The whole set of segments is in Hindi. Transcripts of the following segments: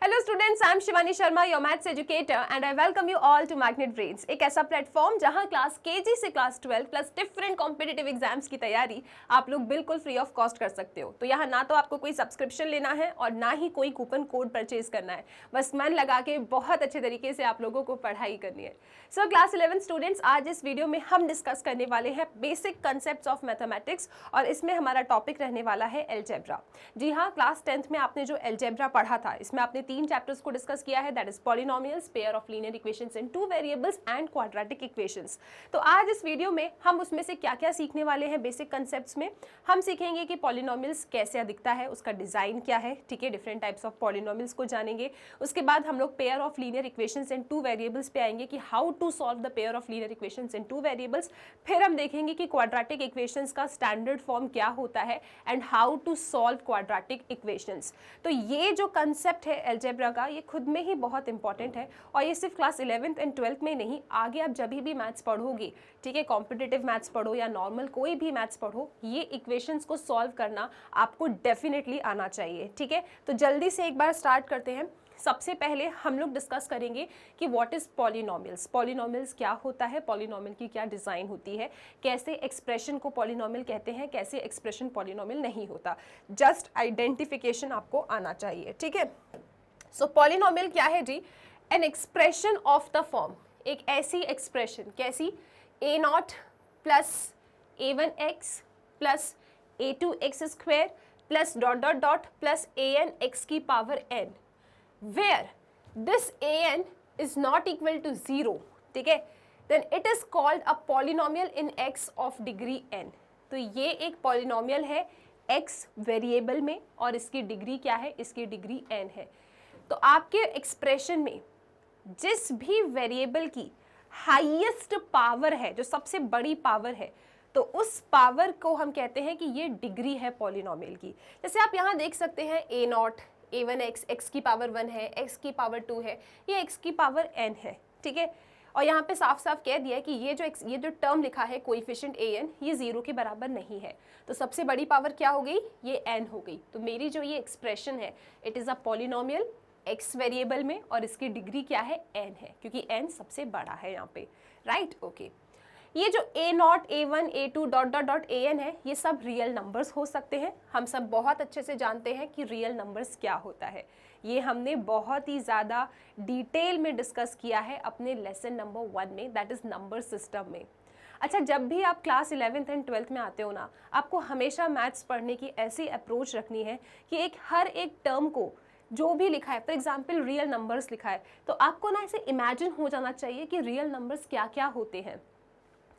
Hello students, I am Shivani Sharma, your maths educator and I welcome you all to Magnet Brains. एक ऐसा प्लेटफॉर्म जहां क्लास केजी से class 12 plus different competitive exams की तैयारी आप लोग बिल्कुल फ्री ऑफ कॉस्ट कर सकते हो। तो यहाँ ना तो आपको कोई सब्सक्रिप्शन लेना है और ना ही कोई कूपन कोड परचेज करना है, बस मन लगा के बहुत अच्छे तरीके से आप लोगों को पढ़ाई करनी है। सो क्लास 11 स्टूडेंट्स, आज इस वीडियो में हम डिस्कस करने वाले हैं बेसिक कंसेप्ट ऑफ मैथमेटिक्स और इसमें हमारा टॉपिक रहने वाला है एलजेब्रा। जी हाँ, क्लास 10th में आपने जो एलजेब्रा पढ़ा था, इसमें आपने 3 चैप्टर्स को डिस्कस किया है, that is polynomials, pair of linear equations in 2 variables and quadratic equations. तो आज इस वीडियो में हम उसमें से क्या क्या सीखने वाले हैं। बेसिक कंसेप्ट्स में हम सीखेंगे कि पॉलिनोमियल्स कैसे दिखता है, उसका डिजाइन क्या है, ठीक है, डिफरेंट टाइप्स ऑफ पॉलिनोमियल्स को जानेंगे। उसके बाद हम लोग pair of linear equations in 2 variables पे आएंगे कि how to solve the pair of linear equations in 2 variables. फिर हम देखेंगे कि क्वाड्रेटिक इक्वेशंस का स्टैंडर्ड फॉर्म क्या होता है and how to solve quadratic equations. तो ये जो कंसेप्ट है अलजेब्रा का, ये खुद में ही बहुत इंपॉर्टेंट है और ये सिर्फ क्लास 11th एंड 12th में नहीं, आगे आप जब भी मैथ्स पढ़ोगे, ठीक है, कॉम्पिटिटिव मैथ्स पढ़ो या नॉर्मल कोई भी मैथ्स पढ़ो, ये इक्वेशंस को सॉल्व करना आपको डेफिनेटली आना चाहिए। ठीक है, तो जल्दी से एक बार स्टार्ट करते हैं। सबसे पहले हम लोग डिस्कस करेंगे कि व्हाट इज पॉलिनोमियल्स। पॉलिनोमियल्स क्या होता है, पॉलिनोमियल की क्या डिज़ाइन होती है, कैसे एक्सप्रेशन को पॉलिनोमियल कहते हैं, कैसे एक्सप्रेशन पॉलिनोमियल नहीं होता। जस्ट आइडेंटिफिकेशन आपको आना चाहिए। ठीक है, सो पॉलिनोमियल क्या है जी? An expression of the form, एक ऐसी एक्सप्रेशन, कैसी? a0 plus a1x plus a2x square plus dot dot dot plus an x की power n, where this an is not equal to 0, ठीक है, then it is called a polynomial in x of degree n। तो ये एक पॉलिनोमियल है x वेरिएबल में और इसकी डिग्री क्या है? इसकी डिग्री n है। तो आपके एक्सप्रेशन में जिस भी वेरिएबल की हाईएस्ट पावर है, जो सबसे बड़ी पावर है, तो उस पावर को हम कहते हैं कि ये डिग्री है पॉलिनोमियल की। जैसे आप यहाँ देख सकते हैं a0, a1x, x की पावर 1 है, x की पावर 2 है, ये x की पावर n है। ठीक है, और यहाँ पे साफ साफ कह दिया है कि ये जो टर्म लिखा है कोएफिशिएंट an, ये 0 के बराबर नहीं है। तो सबसे बड़ी पावर क्या हो गई? ये n हो गई। तो मेरी जो ये एक्सप्रेशन है, it is a polynomial x variable में और इसकी डिग्री क्या है? n है, क्योंकि n सबसे बड़ा है यहाँ पे। Right, okay. ये जो a0, a1, a2 dot dot dot an है, ये सब रियल नंबर्स हो सकते हैं। हम सब बहुत अच्छे से जानते हैं कि रियल नंबर्स क्या होता है। ये हमने बहुत ही ज़्यादा डिटेल में डिस्कस किया है अपने लेसन नंबर 1 में, दैट इज़ नंबर सिस्टम में। अच्छा, जब भी आप क्लास 11th एंड 12th में आते हो ना, आपको हमेशा मैथ्स पढ़ने की ऐसी अप्रोच रखनी है कि हर एक टर्म को जो भी लिखा है, फॉर एग्जाम्पल रियल नंबर्स लिखा है, तो आपको ना ऐसे इमेजिन हो जाना चाहिए कि रियल नंबर्स क्या क्या होते हैं।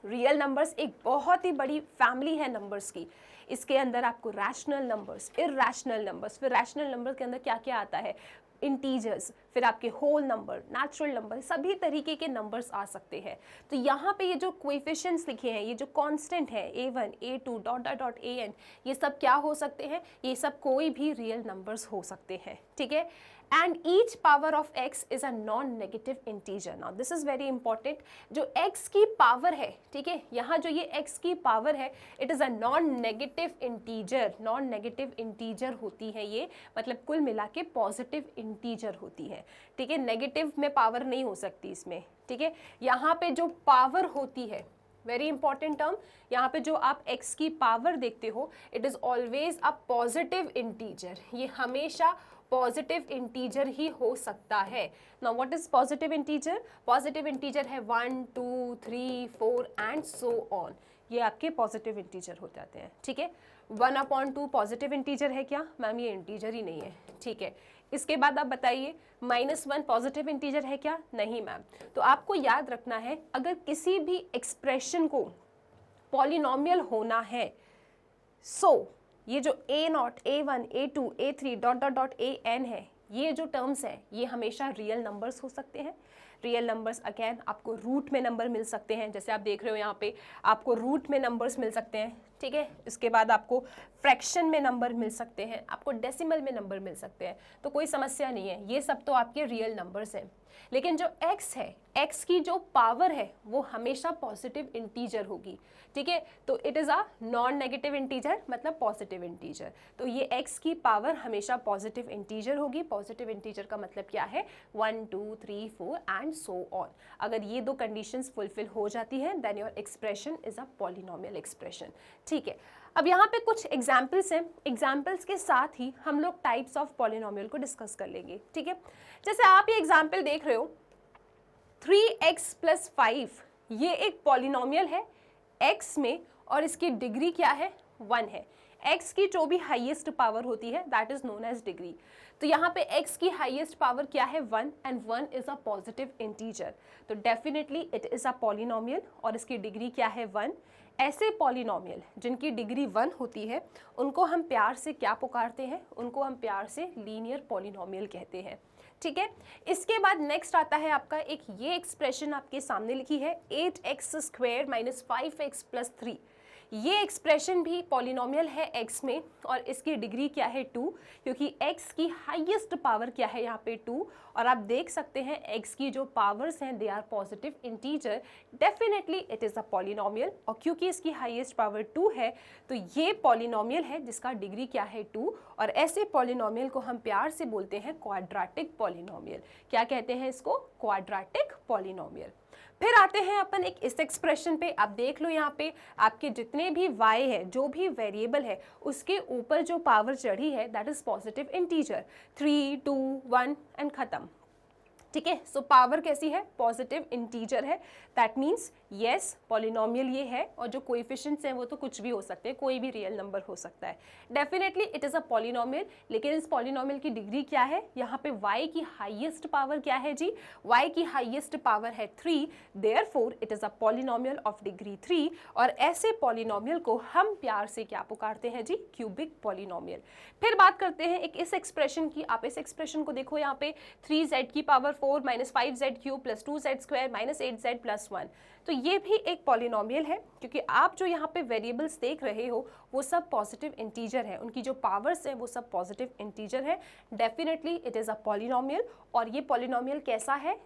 रियल नंबर्स एक बहुत ही बड़ी फैमिली है नंबर्स की। इसके अंदर आपको रैशनल नंबर्स, इरैशनल नंबर्स, फिर रैशनल नंबर के अंदर क्या क्या आता है? इंटीजर्स, फिर आपके होल नंबर, नेचुरल नंबर, सभी तरीके के नंबर्स आ सकते हैं। तो यहाँ पे ये जो कोएफिशिएंट्स लिखे हैं, ये जो कांस्टेंट है a1, a2 dot dot dot an, ये सब क्या हो सकते हैं? ये सब कोई भी रियल नंबर्स हो सकते हैं। ठीक है, and each power of x is a non-negative integer। now this is very important। जो x की पावर है, ठीक है, यहाँ जो ये x की पावर है, it is a non-negative integer। non-negative integer होती है ये, मतलब कुल मिला के पॉजिटिव इंटीजर होती है। ठीक है, नेगेटिव में पावर नहीं हो सकती इसमें। ठीक है, यहाँ पे जो पावर होती है, वेरी इंपॉर्टेंट टर्म, यहाँ पे जो आप x की पावर देखते हो, it is always a positive integer. ये हमेशा पॉजिटिव इंटीजर ही हो सकता है। Now what is positive integer? Positive integer है 1, 2, 3, 4 एंड सो ऑन। ये आपके पॉजिटिव इंटीजर हो जाते हैं। ठीक है, 1/2 पॉजिटिव इंटीजर है क्या? मैम ये इंटीजर ही नहीं है। ठीक है, इसके बाद आप बताइए, -1 पॉजिटिव इंटीजर है क्या? नहीं मैम। तो आपको याद रखना है, अगर किसी भी एक्सप्रेशन को पॉलिनोमियल होना है, सो ये जो a0, a1, a2, a3 dot dot dot an है, ये जो टर्म्स हैं, ये हमेशा रियल नंबर्स हो सकते हैं। रियल नंबर्स अगेन आपको रूट में नंबर मिल सकते हैं, जैसे आप देख रहे हो यहाँ पे आपको रूट में नंबर्स मिल सकते हैं, ठीक है। इसके बाद आपको फ्रैक्शन में नंबर मिल सकते हैं, आपको डेसिमल में नंबर मिल सकते हैं, तो कोई समस्या नहीं है, ये सब तो आपके रियल नंबर्स हैं। लेकिन जो x है, x की जो पावर है वो हमेशा पॉजिटिव इंटीजर होगी, ठीक है। तो it is a non negative integer, मतलब पॉजिटिव इंटीजर। तो ये x की पावर हमेशा पॉजिटिव इंटीजर होगी। पॉजिटिव इंटीजर का मतलब क्या है, 1 2 3 4 एंड सो ऑन। अगर ये दो कंडीशंस फुलफिल हो जाती हैं then your expression is a polynomial expression, ठीक है। अब यहाँ पे कुछ एग्जाम्पल्स हैं, एग्जाम्पल्स के साथ ही हम लोग टाइप्स ऑफ पॉलिनोमियल को डिस्कस कर लेंगे, ठीक है। जैसे आप ये एग्जाम्पल देख रहे हो 3x + 5, ये एक पॉलिनोमियल है x में और इसकी डिग्री क्या है, 1 है। x की जो भी हाईएस्ट पावर होती है that is known as degree. तो यहाँ पे x की हाईएस्ट पावर क्या है, 1, and 1 is a positive integer, तो definitely it is a polynomial और इसकी डिग्री क्या है, 1। ऐसे पॉलिनोमियल जिनकी डिग्री 1 होती है उनको हम प्यार से क्या पुकारते हैं, उनको हम प्यार से लीनियर पॉलिनोमियल कहते हैं, ठीक है। इसके बाद नेक्स्ट आता है आपका एक ये एक्सप्रेशन आपके सामने लिखी है 8x² - 5x + 3। ये एक्सप्रेशन भी पॉलिनोमियल है x में और इसकी डिग्री क्या है, 2, क्योंकि x की हाईएस्ट पावर क्या है यहाँ पे, 2। और आप देख सकते हैं x की जो पावर्स हैं they are positive integer, definitely it is a polynomial. और क्योंकि इसकी हाईएस्ट पावर 2 है तो ये पॉलिनोमियल है जिसका डिग्री क्या है, 2। और ऐसे पॉलिनोमियल को हम प्यार से बोलते हैं क्वाड्रेटिक पॉलिनोमियल। क्या कहते हैं इसको, क्वाड्रेटिक पॉलिनोमियल। फिर आते हैं अपन एक इस एक्सप्रेशन पे, आप देख लो यहाँ पे आपके जितने भी y है, जो भी वेरिएबल है उसके ऊपर जो पावर चढ़ी है that is positive integer, 3 2 1 and खत्म, ठीक है। सो पावर कैसी है, पॉजिटिव इंटीजर है, दैट मीन्स यस पॉलिनोमियल ये है। और जो कोएफिशिएंट्स हैं वो तो कुछ भी हो सकते हैं, कोई भी रियल नंबर हो सकता है, definitely it is a polynomial. लेकिन इस पॉलिनोमियल की डिग्री क्या है, यहाँ पे y की हाईएस्ट पावर क्या है जी, y की हाईएस्ट पावर है 3, therefore it is a polynomial of degree 3। और ऐसे पॉलिनोमियल को हम प्यार से क्या पुकारते हैं जी, क्यूबिक पॉलिनोमियल। फिर बात करते हैं एक इस एक्सप्रेशन की, आप इस एक्सप्रेशन को देखो यहाँ पे 3z की पावर 4 - 5z³ + 2z² - 8z + 1। तो ये भी एक पॉलिनोमियल है, क्योंकि आप जो यहाँ पे वेरिएबल्स देख रहे हो वो सब पॉजिटिव इंटीजर है, उनकी जो पावर्स हैं वो सब पॉजिटिव इंटीजर है, definitely it is a polynomial. और ये पॉलिनोमियल कैसा है,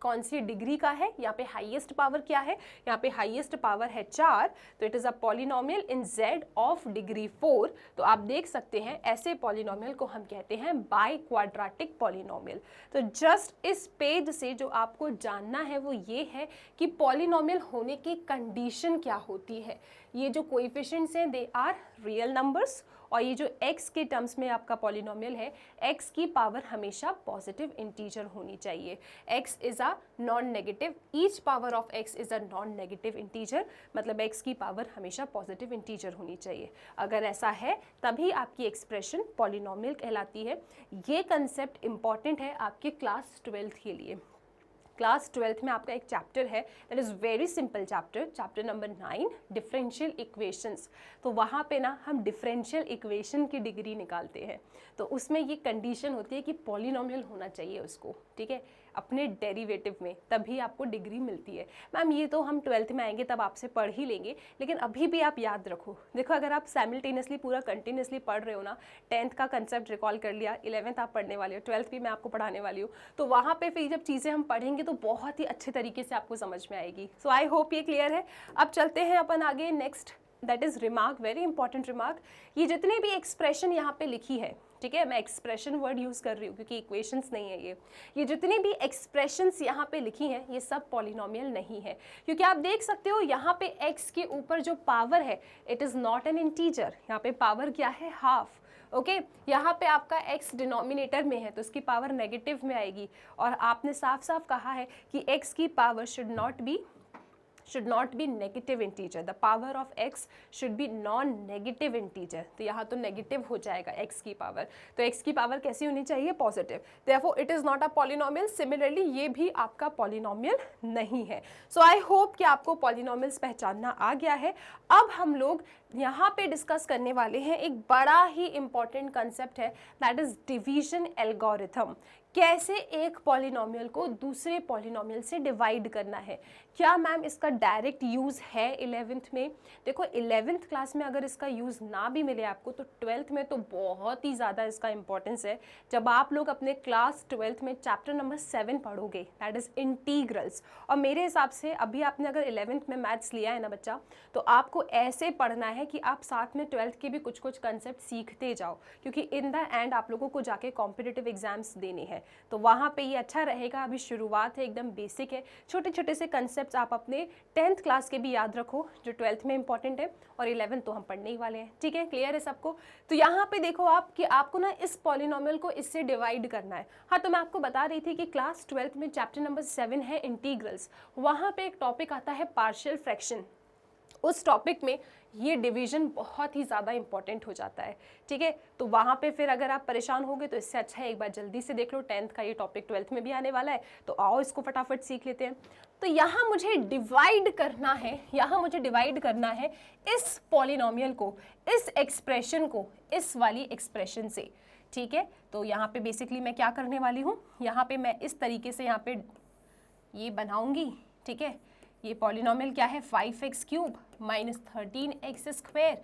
कौन सी डिग्री का है, यहाँ पे हाईएस्ट पावर क्या है, यहाँ पे हाईएस्ट पावर है 4, तो it is a polynomial in z of degree 4। तो आप देख सकते हैं ऐसे पॉलिनोमियल को हम कहते हैं बाई क्वाड्रेटिक पॉलिनोमियल। तो जस्ट इस पेज से जो आपको जानना है वो ये है कि पॉलिनोमियल होने की कंडीशन क्या होती है। ये जो कोएफिशिएंट्स हैं दे आर रियल नंबर्स, और ये जो x के टर्म्स में आपका पॉलिनोमियल है, x की पावर हमेशा पॉजिटिव इंटीजर होनी चाहिए। x is a non negative, each power of x is a non negative integer, मतलब x की पावर हमेशा पॉजिटिव इंटीजर होनी चाहिए। अगर ऐसा है तभी आपकी एक्सप्रेशन पॉलिनोमियल कहलाती है। ये कंसेप्ट इंपॉर्टेंट है आपके क्लास 12th के लिए। क्लास 12th में आपका एक चैप्टर है that is very simple chapter number 9, differential equations. तो वहाँ पे ना हम डिफरेंशियल इक्वेशन की डिग्री निकालते हैं, तो उसमें ये कंडीशन होती है कि पॉलिनोमियल होना चाहिए उसको, ठीक है, अपने डेरिवेटिव में, तभी आपको डिग्री मिलती है। मैम ये तो हम 12th में आएंगे तब आपसे पढ़ ही लेंगे, लेकिन अभी भी आप याद रखो। देखो अगर आप साइमल्टेनियसली पूरा कंटिन्यूसली पढ़ रहे हो ना, 10th का कंसेप्ट रिकॉल कर लिया, 11th आप पढ़ने वाले हो, 12th भी मैं आपको पढ़ाने वाली हूँ, तो वहाँ पे फिर जब चीज़ें हम पढ़ेंगे तो बहुत ही अच्छे तरीके से आपको समझ में आएगी। सो आई होप ये क्लियर है। अब चलते हैं अपन आगे next, that is remark, very important remark. ये जितने भी एक्सप्रेशन यहाँ पे लिखी है, ठीक है, मैं एक्सप्रेशन वर्ड यूज़ कर रही हूँ क्योंकि इक्वेशंस नहीं है ये जितनी भी एक्सप्रेशंस यहाँ पे लिखी हैं ये सब पॉलिनोमियल नहीं है, क्योंकि आप देख सकते हो यहाँ पे x के ऊपर जो पावर है it is not an integer, यहाँ पे पावर क्या है, हाफ। ओके यहाँ पे आपका x डिनोमिनेटर में है तो इसकी पावर नेगेटिव में आएगी, और आपने साफ साफ कहा है कि x की power should not be negative integer, the power of x should be non negative integer. तो यहाँ तो नेगेटिव हो जाएगा x की पावर, तो x की पावर कैसी होनी चाहिए, positive, therefore it is not a polynomial. Similarly ये भी आपका पॉलिनोमियल नहीं है। सो आई होप कि आपको पॉलिनोमियल्स पहचानना आ गया है। अब हम लोग यहाँ पे डिस्कस करने वाले हैं एक बड़ा ही इंपॉर्टेंट कंसेप्ट है, दैट इज डिवीजन एल्गोरिथम। कैसे एक पॉलिनोमियल को दूसरे पॉलिनोमियल से डिवाइड करना है। क्या मैम इसका डायरेक्ट यूज़ है 11th में? देखो 11th क्लास में अगर इसका यूज़ ना भी मिले आपको तो 12th में तो बहुत ही ज़्यादा इसका इंपॉर्टेंस है। जब आप लोग अपने क्लास 12th में चैप्टर नंबर 7 पढ़ोगे, दैट इज़ इंटीग्रल्स, और मेरे हिसाब से अभी आपने अगर 11th में मैथ्स लिया है ना बच्चा, तो आपको ऐसे पढ़ना है कि आप साथ में 12th के भी कुछ कुछ कंसेप्ट सीखते जाओ, क्योंकि इन द एंड आप लोगों को जाके कॉम्पिटिटिव एग्जाम्स देने हैं। तो वहाँ पे ये अच्छा रहेगा। अभी शुरुआत है, एकदम बेसिक है, छोटे छोटे से कंसेप्ट्स आप अपने 10th क्लास के भी याद रखो जो 12th में इंपॉर्टेंट है, और 11th तो हम पढ़ने ही वाले हैं। ठीक है, क्लियर है सबको? तो यहाँ पे देखो आप कि आपको ना इस पॉलिनोमियल को इससे डिवाइड करना है। हाँ, तो मैं आपको बता रही थी कि क्लास 12th में चैप्टर नंबर 7 है इंटीग्रल्स, वहाँ पे एक टॉपिक आता है पार्शियल फ्रैक्शन। उस टॉपिक में ये डिवीजन बहुत ही ज़्यादा इंपॉर्टेंट हो जाता है। ठीक है, तो वहाँ पे फिर अगर आप परेशान होगे तो इससे अच्छा है एक बार जल्दी से देख लो, 10th का ये टॉपिक 12th में भी आने वाला है, तो आओ इसको फटाफट सीख लेते हैं। तो यहाँ मुझे डिवाइड करना है, यहाँ मुझे डिवाइड करना है इस पॉलिनोमियल को, इस एक्सप्रेशन को इस वाली एक्सप्रेशन से। ठीक है, तो यहाँ पे बेसिकली मैं क्या करने वाली हूँ, यहाँ पे मैं इस तरीके से यहाँ पे ये बनाऊंगी। ठीक है, ये पॉलिनोमियल क्या है, 5x cube minus 13x square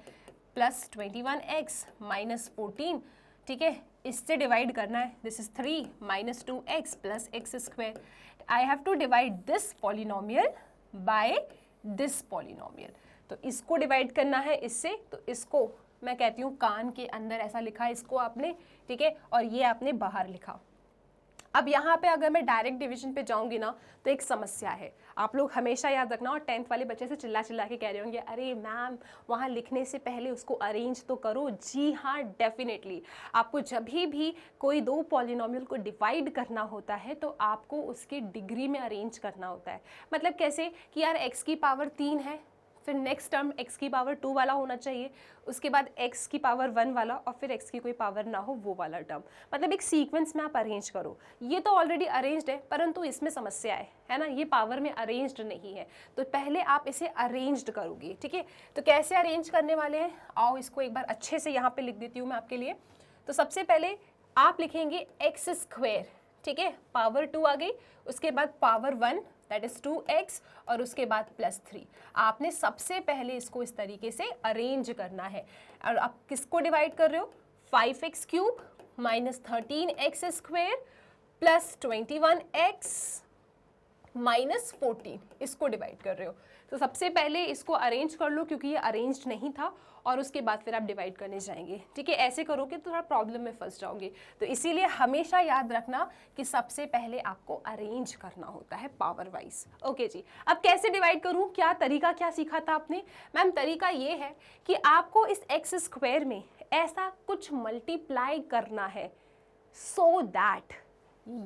plus 21x minus 14। ठीक है, इससे डिवाइड करना है। This is 3 minus 2x plus x square. I have to divide this polynomial by this polynomial. तो इसको डिवाइड करना है इससे, तो इसको मैं कहती हूँ कान के अंदर ऐसा लिखा है इसको आपने। ठीक है, और ये आपने बाहर लिखा। अब यहाँ पे अगर मैं डायरेक्ट डिवीजन पे जाऊंगी ना तो एक समस्या है, आप लोग हमेशा याद रखना। और 10th वाले बच्चे से चिल्ला चिल्ला के कह रहे होंगे, अरे मैम वहाँ लिखने से पहले उसको अरेंज तो करो। जी हाँ, डेफिनेटली आपको जब भी कोई दो पॉलिनोमियल को डिवाइड करना होता है तो आपको उसके डिग्री में अरेंज करना होता है। मतलब कैसे कि यार x की पावर 3 है, फिर नेक्स्ट टर्म x की पावर 2 वाला होना चाहिए, उसके बाद x की पावर 1 वाला, और फिर x की कोई पावर ना हो वो वाला टर्म। मतलब एक सीक्वेंस में आप अरेंज करो। ये तो ऑलरेडी अरेंज्ड है, परंतु इसमें समस्या है ना, ये पावर में अरेंज्ड नहीं है, तो पहले आप इसे अरेंज्ड करोगे। ठीक है, तो कैसे अरेंज करने वाले हैं, आओ इसको एक बार अच्छे से यहाँ पे लिख देती हूँ मैं आपके लिए। तो सबसे पहले आप लिखेंगे एक्स स्क्वायर। ठीक है, पावर 2 आ गई, उसके बाद पावर 1 दैट इज 2x, और उसके बाद प्लस 3। आपने सबसे पहले इसको इस तरीके से अरेंज करना है। और आप किसको डिवाइड कर रहे हो, 5x cube minus 13x square plus 21x minus 14, इसको डिवाइड कर रहे हो। तो सबसे पहले इसको अरेंज कर लो क्योंकि ये अरेंज्ड नहीं था, और उसके बाद फिर आप डिवाइड करने जाएंगे। ठीक है, ऐसे करोगे तो थोड़ा प्रॉब्लम में फंस जाओगे। तो इसीलिए हमेशा याद रखना कि सबसे पहले आपको अरेंज करना होता है पावर वाइज। ओके जी, अब कैसे डिवाइड करूं, क्या तरीका क्या सीखा था आपने? मैम तरीका ये है कि आपको इस एक्स स्क्वायर में ऐसा कुछ मल्टीप्लाई करना है सो दैट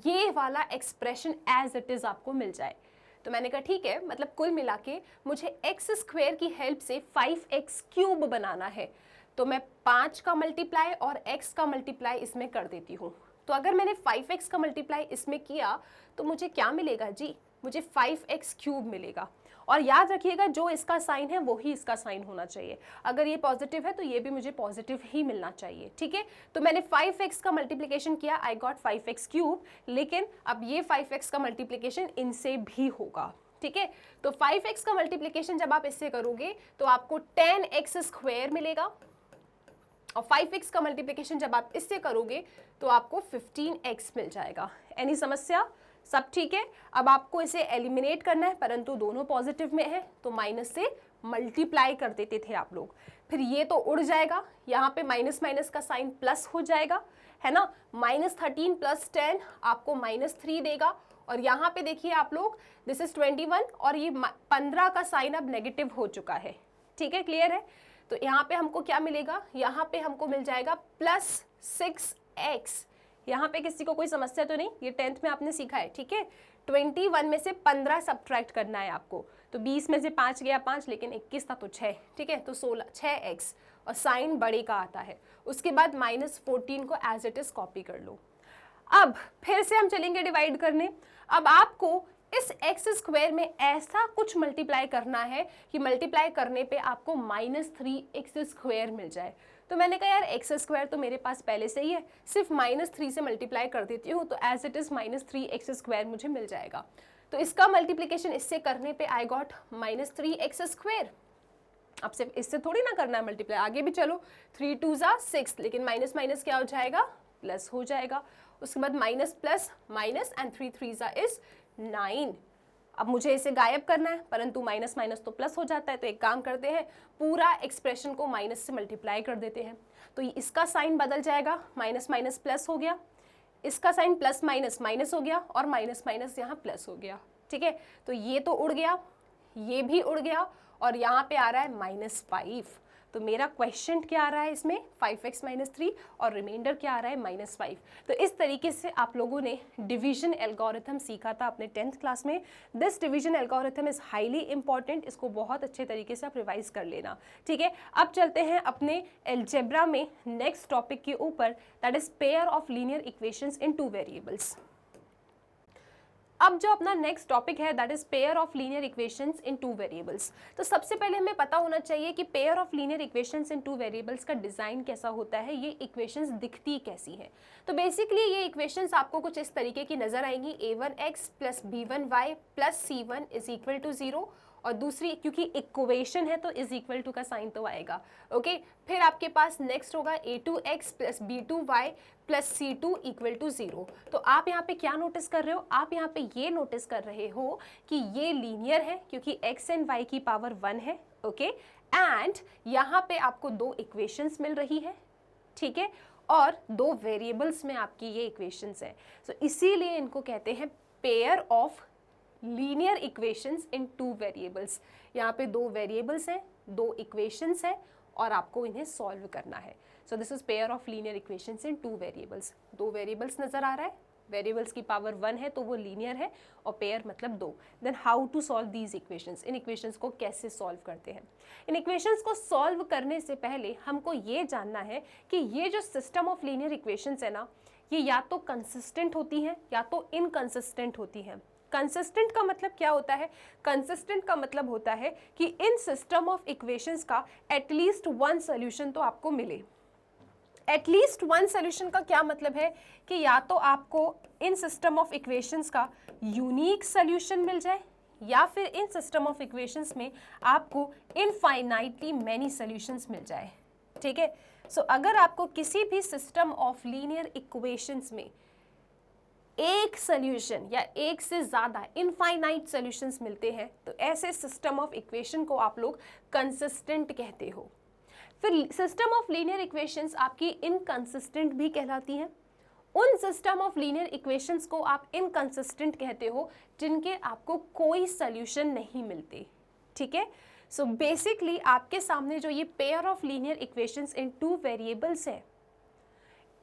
ये वाला एक्सप्रेशन एज इट इज आपको मिल जाए। तो मैंने कहा ठीक है, मतलब कुल मिला के मुझे एक्स स्क्वायर की हेल्प से 5x क्यूब बनाना है, तो मैं 5 का मल्टीप्लाई और x का मल्टीप्लाई इसमें कर देती हूँ। तो अगर मैंने 5x का मल्टीप्लाई इसमें किया तो मुझे क्या मिलेगा जी, मुझे 5x क्यूब मिलेगा। और याद रखिएगा जो इसका साइन है वही इसका साइन होना चाहिए। अगर ये पॉजिटिव है तो ये भी मुझे पॉजिटिव ही मिलना चाहिए। ठीक है, तो मैंने 5x का मल्टीप्लिकेशन किया, आई गॉट 5x क्यूब, लेकिन अब ये 5x का मल्टीप्लिकेशन इनसे भी होगा। ठीक है, तो 5x का मल्टीप्लिकेशन जब आप इससे करोगे तो आपको 10x स्क्वायर मिलेगा, और 5x का मल्टीप्लिकेशन जब आप इससे करोगे तो आपको 15x मिल जाएगा। एनी समस्या? सब ठीक है। अब आपको इसे एलिमिनेट करना है, परंतु दोनों पॉजिटिव में है तो माइनस से मल्टीप्लाई कर देते थे आप लोग, फिर ये तो उड़ जाएगा, यहाँ पे माइनस माइनस का साइन प्लस हो जाएगा, है ना। -13 + 10 आपको -3 देगा, और यहाँ पे देखिए आप लोग दिस इज 21, और ये 15 का साइन अब नेगेटिव हो चुका है। ठीक है, क्लियर है। तो यहाँ पे हमको क्या मिलेगा, यहाँ पे हमको मिल जाएगा +6x। यहाँ पे किसी को कोई समस्या तो नहीं, ये 10th में आपने सीखा है। ठीक है, 21 में से 15 सब्ट्रैक्ट करना है आपको, तो 20 में से 5 गया 5, लेकिन 21 था तो 6। ठीक है, तो 6x, और साइन बड़े का आता है। उसके बाद -14 को एज इट इज कॉपी कर लो। अब फिर से हम चलेंगे डिवाइड करने। अब आपको इस एक्स स्क्वायर में ऐसा कुछ मल्टीप्लाई करना है कि मल्टीप्लाई करने पे आपको -3x स्क्वायर मिल जाए। तो मैंने कहा यार एक्स स्क्वायर तो मेरे पास पहले से ही है, सिर्फ -3 से मल्टीप्लाई कर देती हूँ, तो एज इट इज़ -3x² मुझे मिल जाएगा। तो इसका मल्टीप्लिकेशन इससे करने पे आई गॉट -3x²। अब सिर्फ इससे थोड़ी ना करना है मल्टीप्लाई, आगे भी चलो, 3 2 ज़ा 6, लेकिन माइनस माइनस क्या हो जाएगा, प्लस हो जाएगा। उसके बाद माइनस प्लस माइनस एंड 3 3 ज़ा इज 9। अब मुझे इसे गायब करना है, परंतु माइनस माइनस तो प्लस हो जाता है, तो एक काम करते हैं, पूरा एक्सप्रेशन को माइनस से मल्टीप्लाई कर देते हैं। तो इसका साइन बदल जाएगा, माइनस माइनस प्लस हो गया, इसका साइन प्लस माइनस माइनस हो गया, और माइनस माइनस यहाँ प्लस हो गया। ठीक है, तो ये तो उड़ गया, ये भी उड़ गया, और यहाँ पे आ रहा है -5। तो मेरा क्वेश्चन क्या आ रहा है इसमें, 5x - 3, और रिमाइंडर क्या आ रहा है -5। तो इस तरीके से आप लोगों ने डिवीजन एल्गोरिथम सीखा था अपने 10th क्लास में। This division algorithm is highly important, इसको बहुत अच्छे तरीके से आप रिवाइज कर लेना। ठीक है, अब चलते हैं अपने एल्जेब्रा में नेक्स्ट टॉपिक के ऊपर, that is pair of linear equations in 2 variables. अब जो अपना नेक्स्ट टॉपिक है that is pair of linear equations in 2 variables. तो सबसे पहले हमें पता होना चाहिए कि pair of linear equations in 2 variables का डिजाइन कैसा होता है, ये इक्वेशंस दिखती कैसी हैं। तो बेसिकली ये इक्वेशंस आपको कुछ इस तरीके की नजर आएंगी, a1x + b1y + c1 = 0, और दूसरी क्योंकि इक्वेशन है तो इज इक्वल टू का साइन तो आएगा। ओके, फिर आपके पास नेक्स्ट होगा a2x + b2y + c2 = 0। तो आप यहाँ पे क्या नोटिस कर रहे हो, आप यहाँ पे ये नोटिस कर रहे हो कि ये लीनियर है क्योंकि x एंड y की पावर 1 है। ओके, एंड यहाँ पे आपको 2 इक्वेशंस मिल रही है। ठीक है, और 2 वेरिएबल्स में आपकी ये इक्वेशंस है, तो इसीलिए इनको कहते हैं pair of linear equations in 2 variables. यहाँ पे 2 वेरिएबल्स हैं, 2 इक्वेशंस हैं, और आपको इन्हें सॉल्व करना है। So this is pair of linear equations in 2 variables. 2 variables नजर आ रहा है, वेरिएबल्स की पावर 1 है तो वो लीनियर है, और पेयर मतलब 2। Then how to solve these equations, इन इक्वेशंस को कैसे सॉल्व करते हैं। इन इक्वेशंस को सॉल्व करने से पहले हमको ये जानना है कि ये जो सिस्टम ऑफ लीनियर इक्वेशंस है ना, ये या तो कंसिस्टेंट होती हैं या तो इनकंसिस्टेंट होती हैं। कंसिस्टेंट का मतलब क्या होता है, कंसिस्टेंट का मतलब होता है कि इन सिस्टम ऑफ इक्वेशंस का एटलीस्ट 1 सोल्यूशन तो आपको मिले। एटलीस्ट 1 सोल्यूशन का क्या मतलब है कि या तो आपको इन सिस्टम ऑफ इक्वेशंस का यूनिक सोल्यूशन मिल जाए, या फिर इन सिस्टम ऑफ इक्वेशंस में आपको इनफाइनाइटली मैनी सोल्यूशंस मिल जाए। ठीक है, सो अगर आपको किसी भी सिस्टम ऑफ लीनियर इक्वेशंस में एक सोल्यूशन या एक से ज़्यादा इनफाइनाइट सॉल्यूशंस मिलते हैं, तो ऐसे सिस्टम ऑफ इक्वेशन को आप लोग कंसिस्टेंट कहते हो। फिर सिस्टम ऑफ लीनियर इक्वेशंस आपकी इनकंसिस्टेंट भी कहलाती हैं। उन सिस्टम ऑफ लीनियर इक्वेशंस को आप इनकंसिस्टेंट कहते हो जिनके आपको कोई सॉल्यूशन नहीं मिलते। ठीक है, सो बेसिकली आपके सामने जो ये pair of linear equations in 2 variables है,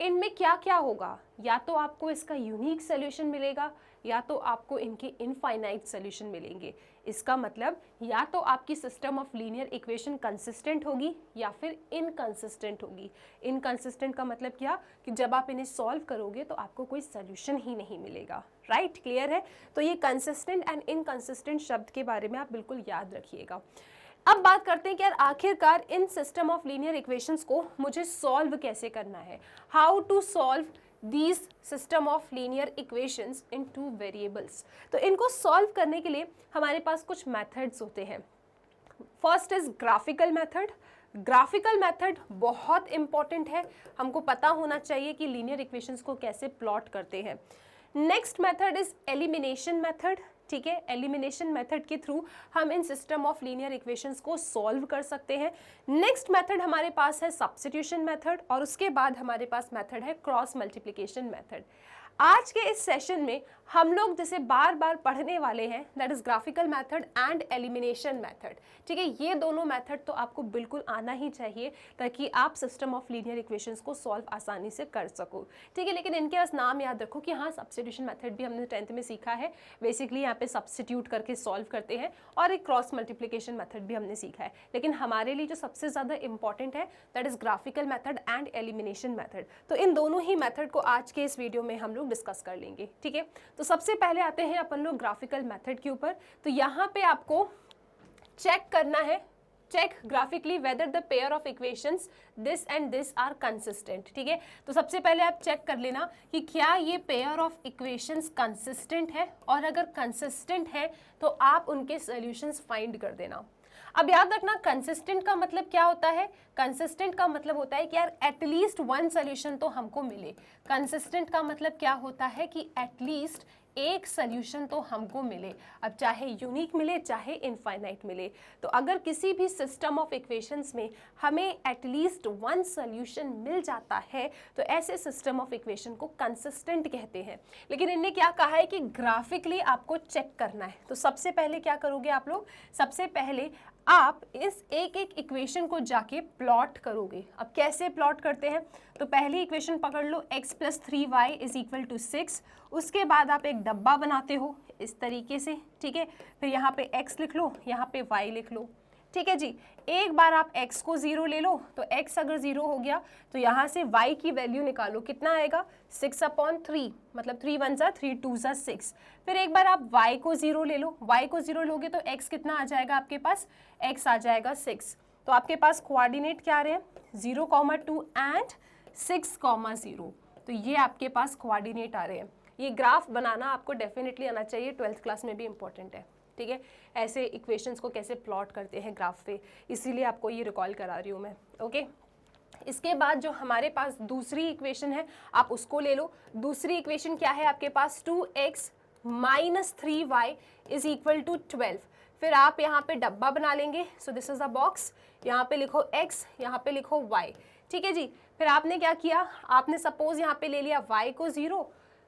इनमें क्या क्या होगा, या तो आपको इसका यूनिक सोल्यूशन मिलेगा, या तो आपको इनके इनफाइनाइट सोल्यूशन मिलेंगे। इसका मतलब या तो आपकी system of linear equation consistent होगी या फिर इनकंसिस्टेंट होगी। इनकंसिस्टेंट का मतलब क्या, कि जब आप इन्हें सॉल्व करोगे तो आपको कोई सोल्यूशन ही नहीं मिलेगा। राइट, क्लियर है। तो ये कंसिस्टेंट एंड इनकंसिस्टेंट शब्द के बारे में आप बिल्कुल याद रखिएगा। अब बात करते हैं कि यार आखिरकार इन सिस्टम ऑफ लीनियर इक्वेशंस को मुझे सॉल्व कैसे करना है, how to solve these system of linear equations in 2 variables. तो इनको सॉल्व करने के लिए हमारे पास कुछ मेथड्स होते हैं। First is graphical method. Graphical method बहुत इंपॉर्टेंट है, हमको पता होना चाहिए कि लीनियर इक्वेशंस को कैसे प्लॉट करते हैं। Next method is elimination method. ठीक है, एलिमिनेशन मेथड के थ्रू हम इन सिस्टम ऑफ लीनियर इक्वेशंस को सॉल्व कर सकते हैं। नेक्स्ट मेथड हमारे पास है सब्स्टिट्यूशन मेथड, और उसके बाद हमारे पास मेथड है क्रॉस मल्टीप्लिकेशन मेथड। आज के इस सेशन में हम लोग जैसे बार बार पढ़ने वाले हैं, that is graphical method and elimination method. ठीक है, ये दोनों मेथड तो आपको बिल्कुल आना ही चाहिए ताकि आप सिस्टम ऑफ लीनियर इक्वेशंस को सॉल्व आसानी से कर सको। ठीक है, लेकिन इनके बस नाम याद रखो कि हाँ, सब्स्टिट्यूशन मेथड भी हमने 10th में सीखा है। बेसिकली यहाँ पे सब्स्टिट्यूट करके सॉल्व करते हैं, और एक क्रॉस मल्टीप्लिकेशन मेथड भी हमने सीखा है। लेकिन हमारे लिए जो सबसे ज़्यादा इंपॉर्टेंट है that is graphical method and elimination method. तो इन दोनों ही मेथड को आज के इस वीडियो में हम लोग डिस्कस कर लेंगे। ठीक है, तो सबसे पहले आते हैं अपन लोग ग्राफिकल मेथड के ऊपर। तो यहाँ पे आपको चेक करना है check graphically whether the pair of equations this and this are consistent. ठीक है, तो सबसे पहले आप चेक कर लेना कि क्या ये पेयर ऑफ इक्वेशंस कंसिस्टेंट है, और अगर कंसिस्टेंट है तो आप उनके सॉल्यूशंस फाइंड कर देना। अब याद रखना कंसिस्टेंट का मतलब क्या होता है, कंसिस्टेंट का मतलब होता है कि यार एटलीस्ट वन सोल्यूशन तो हमको मिले। कंसिस्टेंट का मतलब क्या होता है कि एटलीस्ट एक सोल्यूशन तो हमको मिले, अब चाहे यूनिक मिले चाहे इनफाइनाइट मिले। तो अगर किसी भी सिस्टम ऑफ इक्वेशंस में हमें एटलीस्ट वन सोल्यूशन मिल जाता है तो ऐसे सिस्टम ऑफ इक्वेशन को कंसिस्टेंट कहते हैं। लेकिन इनने क्या कहा है कि ग्राफिकली आपको चेक करना है। तो सबसे पहले क्या करोगे आप लोग, सबसे पहले आप इस एक एक इक्वेशन को जाके प्लॉट करोगे। अब कैसे प्लॉट करते हैं, तो पहली इक्वेशन पकड़ लो x + 3y = 6। उसके बाद आप एक डब्बा बनाते हो इस तरीके से, ठीक है। फिर यहाँ पे x लिख लो, यहाँ पे y लिख लो, ठीक है जी। एक बार आप x को 0 ले लो, तो x अगर 0 हो गया तो यहाँ से y की वैल्यू निकालो, कितना आएगा 6/3, मतलब 3 1 जा 3 2 जा 6। फिर एक बार आप y को 0 ले लो, y को 0 लोगे तो x कितना आ जाएगा आपके पास, x आ जाएगा 6। तो आपके पास कोऑर्डिनेट क्या आ रहे हैं 0,2 एंड 6,0। तो ये आपके पास कोऑर्डिनेट आ रहे हैं। ये ग्राफ बनाना आपको डेफिनेटली आना चाहिए, 12th क्लास में भी इंपॉर्टेंट है, ठीक है। ऐसे इक्वेशंस को कैसे प्लॉट करते हैं ग्राफ पे, इसीलिए आपको ये रिकॉल करा रही हूँ मैं, ओके। इसके बाद जो हमारे पास दूसरी इक्वेशन है आप उसको ले लो। दूसरी इक्वेशन क्या है आपके पास, 2x - 3y = 12। फिर आप यहाँ पे डब्बा बना लेंगे, सो दिस इज अ बॉक्स, यहाँ पे लिखो x, यहाँ पे लिखो y, ठीक है जी। फिर आपने क्या किया, आपने सपोज यहाँ पे ले लिया y को 0,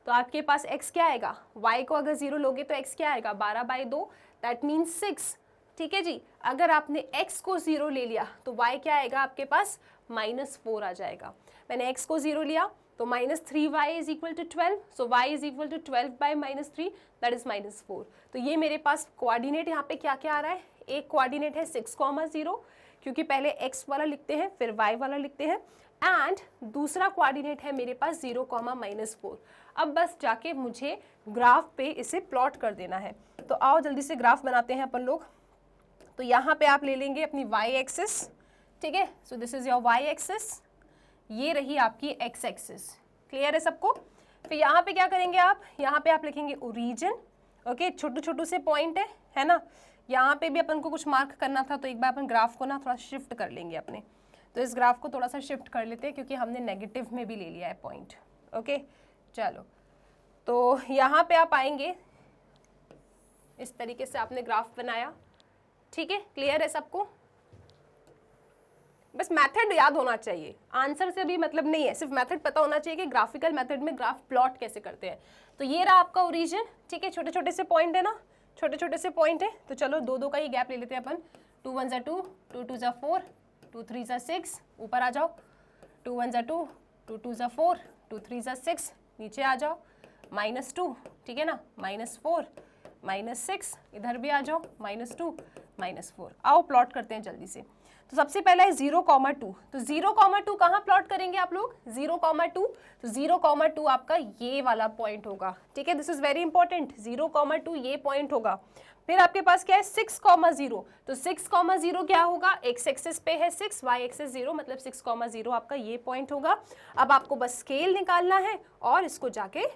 तो आपके पास x क्या आएगा, y को अगर 0 लोगे तो x क्या आएगा 12/2, दैट मीन्स 6, ठीक है जी। अगर आपने x को 0 ले लिया तो y क्या आएगा आपके पास -4 आ जाएगा। मैंने x को 0 लिया तो -3y = 12, so y = 12/-3, that is -4। तो ये मेरे पास कोऑर्डिनेट यहाँ पे क्या क्या आ रहा है, एक कोऑर्डिनेट है 6,0, क्योंकि पहले x वाला लिखते हैं फिर y वाला लिखते हैं, एंड दूसरा कोऑर्डिनेट है मेरे पास 0,-4। अब बस जाके मुझे ग्राफ पे इसे प्लॉट कर देना है। तो आओ जल्दी से ग्राफ बनाते हैं अपन लोग। तो यहाँ पे आप ले लेंगे अपनी y एक्सिस, ठीक है। So this is your y axis, ये रही आपकी x एक्सिस, क्लियर है सबको। फिर यहाँ पे क्या करेंगे आप, यहाँ पे आप लिखेंगे ओरिजिन, ओके। छोटू छोटू से पॉइंट है ना। यहाँ पे भी अपन को कुछ मार्क करना था, तो एक बार अपन ग्राफ को ना थोड़ा शिफ्ट कर लेंगे अपने। तो इस ग्राफ को थोड़ा सा शिफ्ट कर लेते हैं क्योंकि हमने नेगेटिव में भी ले लिया है पॉइंट, ओके। चलो, तो यहाँ पे आप आएंगे, इस तरीके से आपने ग्राफ बनाया, ठीक है। क्लियर है सबको, बस मेथड याद होना चाहिए, आंसर से भी मतलब नहीं है, सिर्फ मेथड पता होना चाहिए कि ग्राफिकल मेथड में ग्राफ प्लॉट कैसे करते हैं। तो ये रहा आपका ओरिजिन, ठीक है। छोटे छोटे से पॉइंट है ना, छोटे छोटे से पॉइंट है। तो चलो दो दो का ही गैप ले लेते हैं अपन। 2 1 जा 2, 2 2 जा 4, 2 3 जा 6, ऊपर आ जाओ। 2 1 जा 2, 2 2 जा 4, 2 3 जा 6, नीचे आ जाओ। -2, ठीक है ना, -4, -6, इधर भी आ जाओ, -2, -4। आओ प्लॉट करते हैं जल्दी से। तो सबसे पहला है 0,2। तो 0,2 कहाँ प्लॉट करेंगे आप लोग, 0,2, तो 0,2 आपका ये वाला पॉइंट होगा, ठीक है। दिस इज वेरी इंपॉर्टेंट, 0,2 ये पॉइंट होगा। फिर आपके पास क्या है 6,0, तो 6,0 क्या होगा, x एक्सिस पे है 6, y एक्सिस 0, मतलब 6,0 आपका ये पॉइंट होगा। अब आपको बस स्केल निकालना है और इसको जाके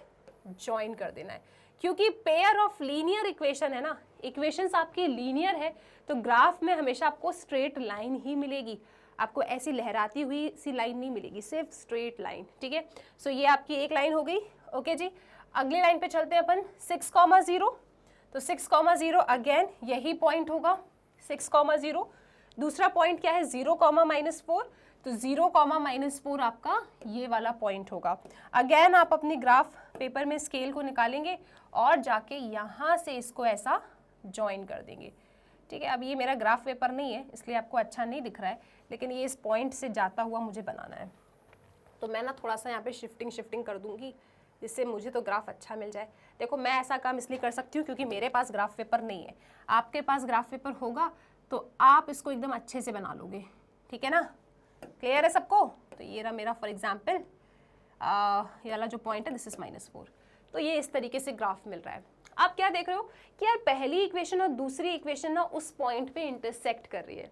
ज्वाइन कर देना है, क्योंकि पेयर ऑफ लीनियर इक्वेशन है ना, इक्वेशंस आपकी लीनियर है, तो ग्राफ में हमेशा आपको स्ट्रेट लाइन ही मिलेगी, आपको ऐसी लहराती हुई सी लाइन नहीं मिलेगी, सिर्फ स्ट्रेट लाइन, ठीक है। सो ये आपकी एक लाइन हो गई, ओके जी। अगली लाइन पे चलते हैं अपन, 6,0, तो 6,0 अगेन यही पॉइंट होगा 6,0। दूसरा पॉइंट क्या है 0,-4, तो 0,-4 आपका ये वाला पॉइंट होगा। अगेन आप अपनी ग्राफ पेपर में स्केल को निकालेंगे और जाके यहाँ से इसको ऐसा ज्वाइन कर देंगे, ठीक है। अब ये मेरा ग्राफ पेपर नहीं है इसलिए आपको अच्छा नहीं दिख रहा है, लेकिन ये इस पॉइंट से जाता हुआ मुझे बनाना है, तो मैं ना थोड़ा सा यहाँ पे शिफ्टिंग कर दूंगी जिससे मुझे तो ग्राफ अच्छा मिल जाए। देखो मैं ऐसा काम इसलिए कर सकती हूँ क्योंकि मेरे पास ग्राफ पेपर नहीं है, आपके पास ग्राफ पेपर होगा तो आप इसको एकदम अच्छे से बना लोगे, ठीक है ना। क्लियर है सबको। तो ये रहा मेरा फॉर एग्जाम्पल ये वाला जो पॉइंट है दिस इज -4। तो ये इस तरीके से ग्राफ मिल रहा है। आप क्या देख रहे हो कि यार पहली इक्वेशन और दूसरी इक्वेशन ना उस पॉइंट पे इंटरसेक्ट कर रही है।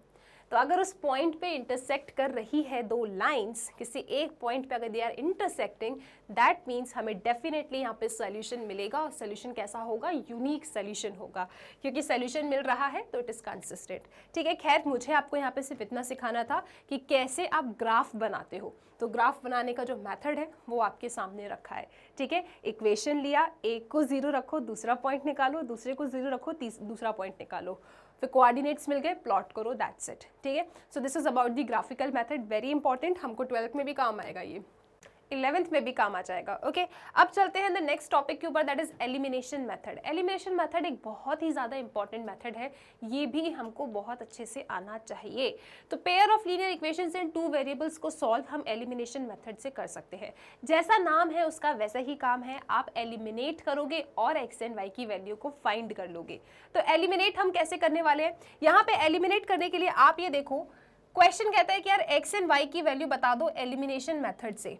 तो अगर उस पॉइंट पे इंटरसेक्ट कर रही है दो लाइंस, किसी एक पॉइंट पे अगर they are intersecting, that means हमें डेफिनेटली यहाँ पे सोल्यूशन मिलेगा, और सोल्यूशन कैसा होगा, यूनिक सोल्यूशन होगा, क्योंकि सोल्यूशन मिल रहा है तो इट इज़ कंसिस्टेंट। ठीक है, खैर मुझे आपको यहाँ पे सिर्फ इतना सिखाना था कि कैसे आप ग्राफ बनाते हो। तो ग्राफ बनाने का जो मेथड है वो आपके सामने रखा है। ठीक है, इक्वेशन लिया, एक को 0 रखो, दूसरा पॉइंट निकालो, दूसरे को 0 रखो, दूसरा पॉइंट निकालो, फिर कोऑर्डिनेट्स मिल गए, प्लॉट करो, दैट्स इट। ठीक है, so this is about the graphical method, very important, हमको 12th में भी काम आएगा, ये 11th में भी काम आ जाएगा। ओके, अब चलते हैं द नेक्स्ट टॉपिक के ऊपर, that is elimination method. Elimination method एक बहुत ही ज़्यादा इंपॉर्टेंट मेथड है, ये भी हमको बहुत अच्छे से आना चाहिए। तो pair of linear equations in 2 variables को सॉल्व हम एलिमिनेशन मेथड से कर सकते हैं। जैसा नाम है उसका वैसा ही काम है, आप एलिमिनेट करोगे और एक्स एंड वाई की वैल्यू को फाइंड कर लोगे। तो एलिमिनेट हम कैसे करने वाले हैं, यहाँ पे एलिमिनेट करने के लिए आप ये देखो, क्वेश्चन कहता है कि यार एक्स एंड वाई की वैल्यू बता दो एलिमिनेशन मेथड से।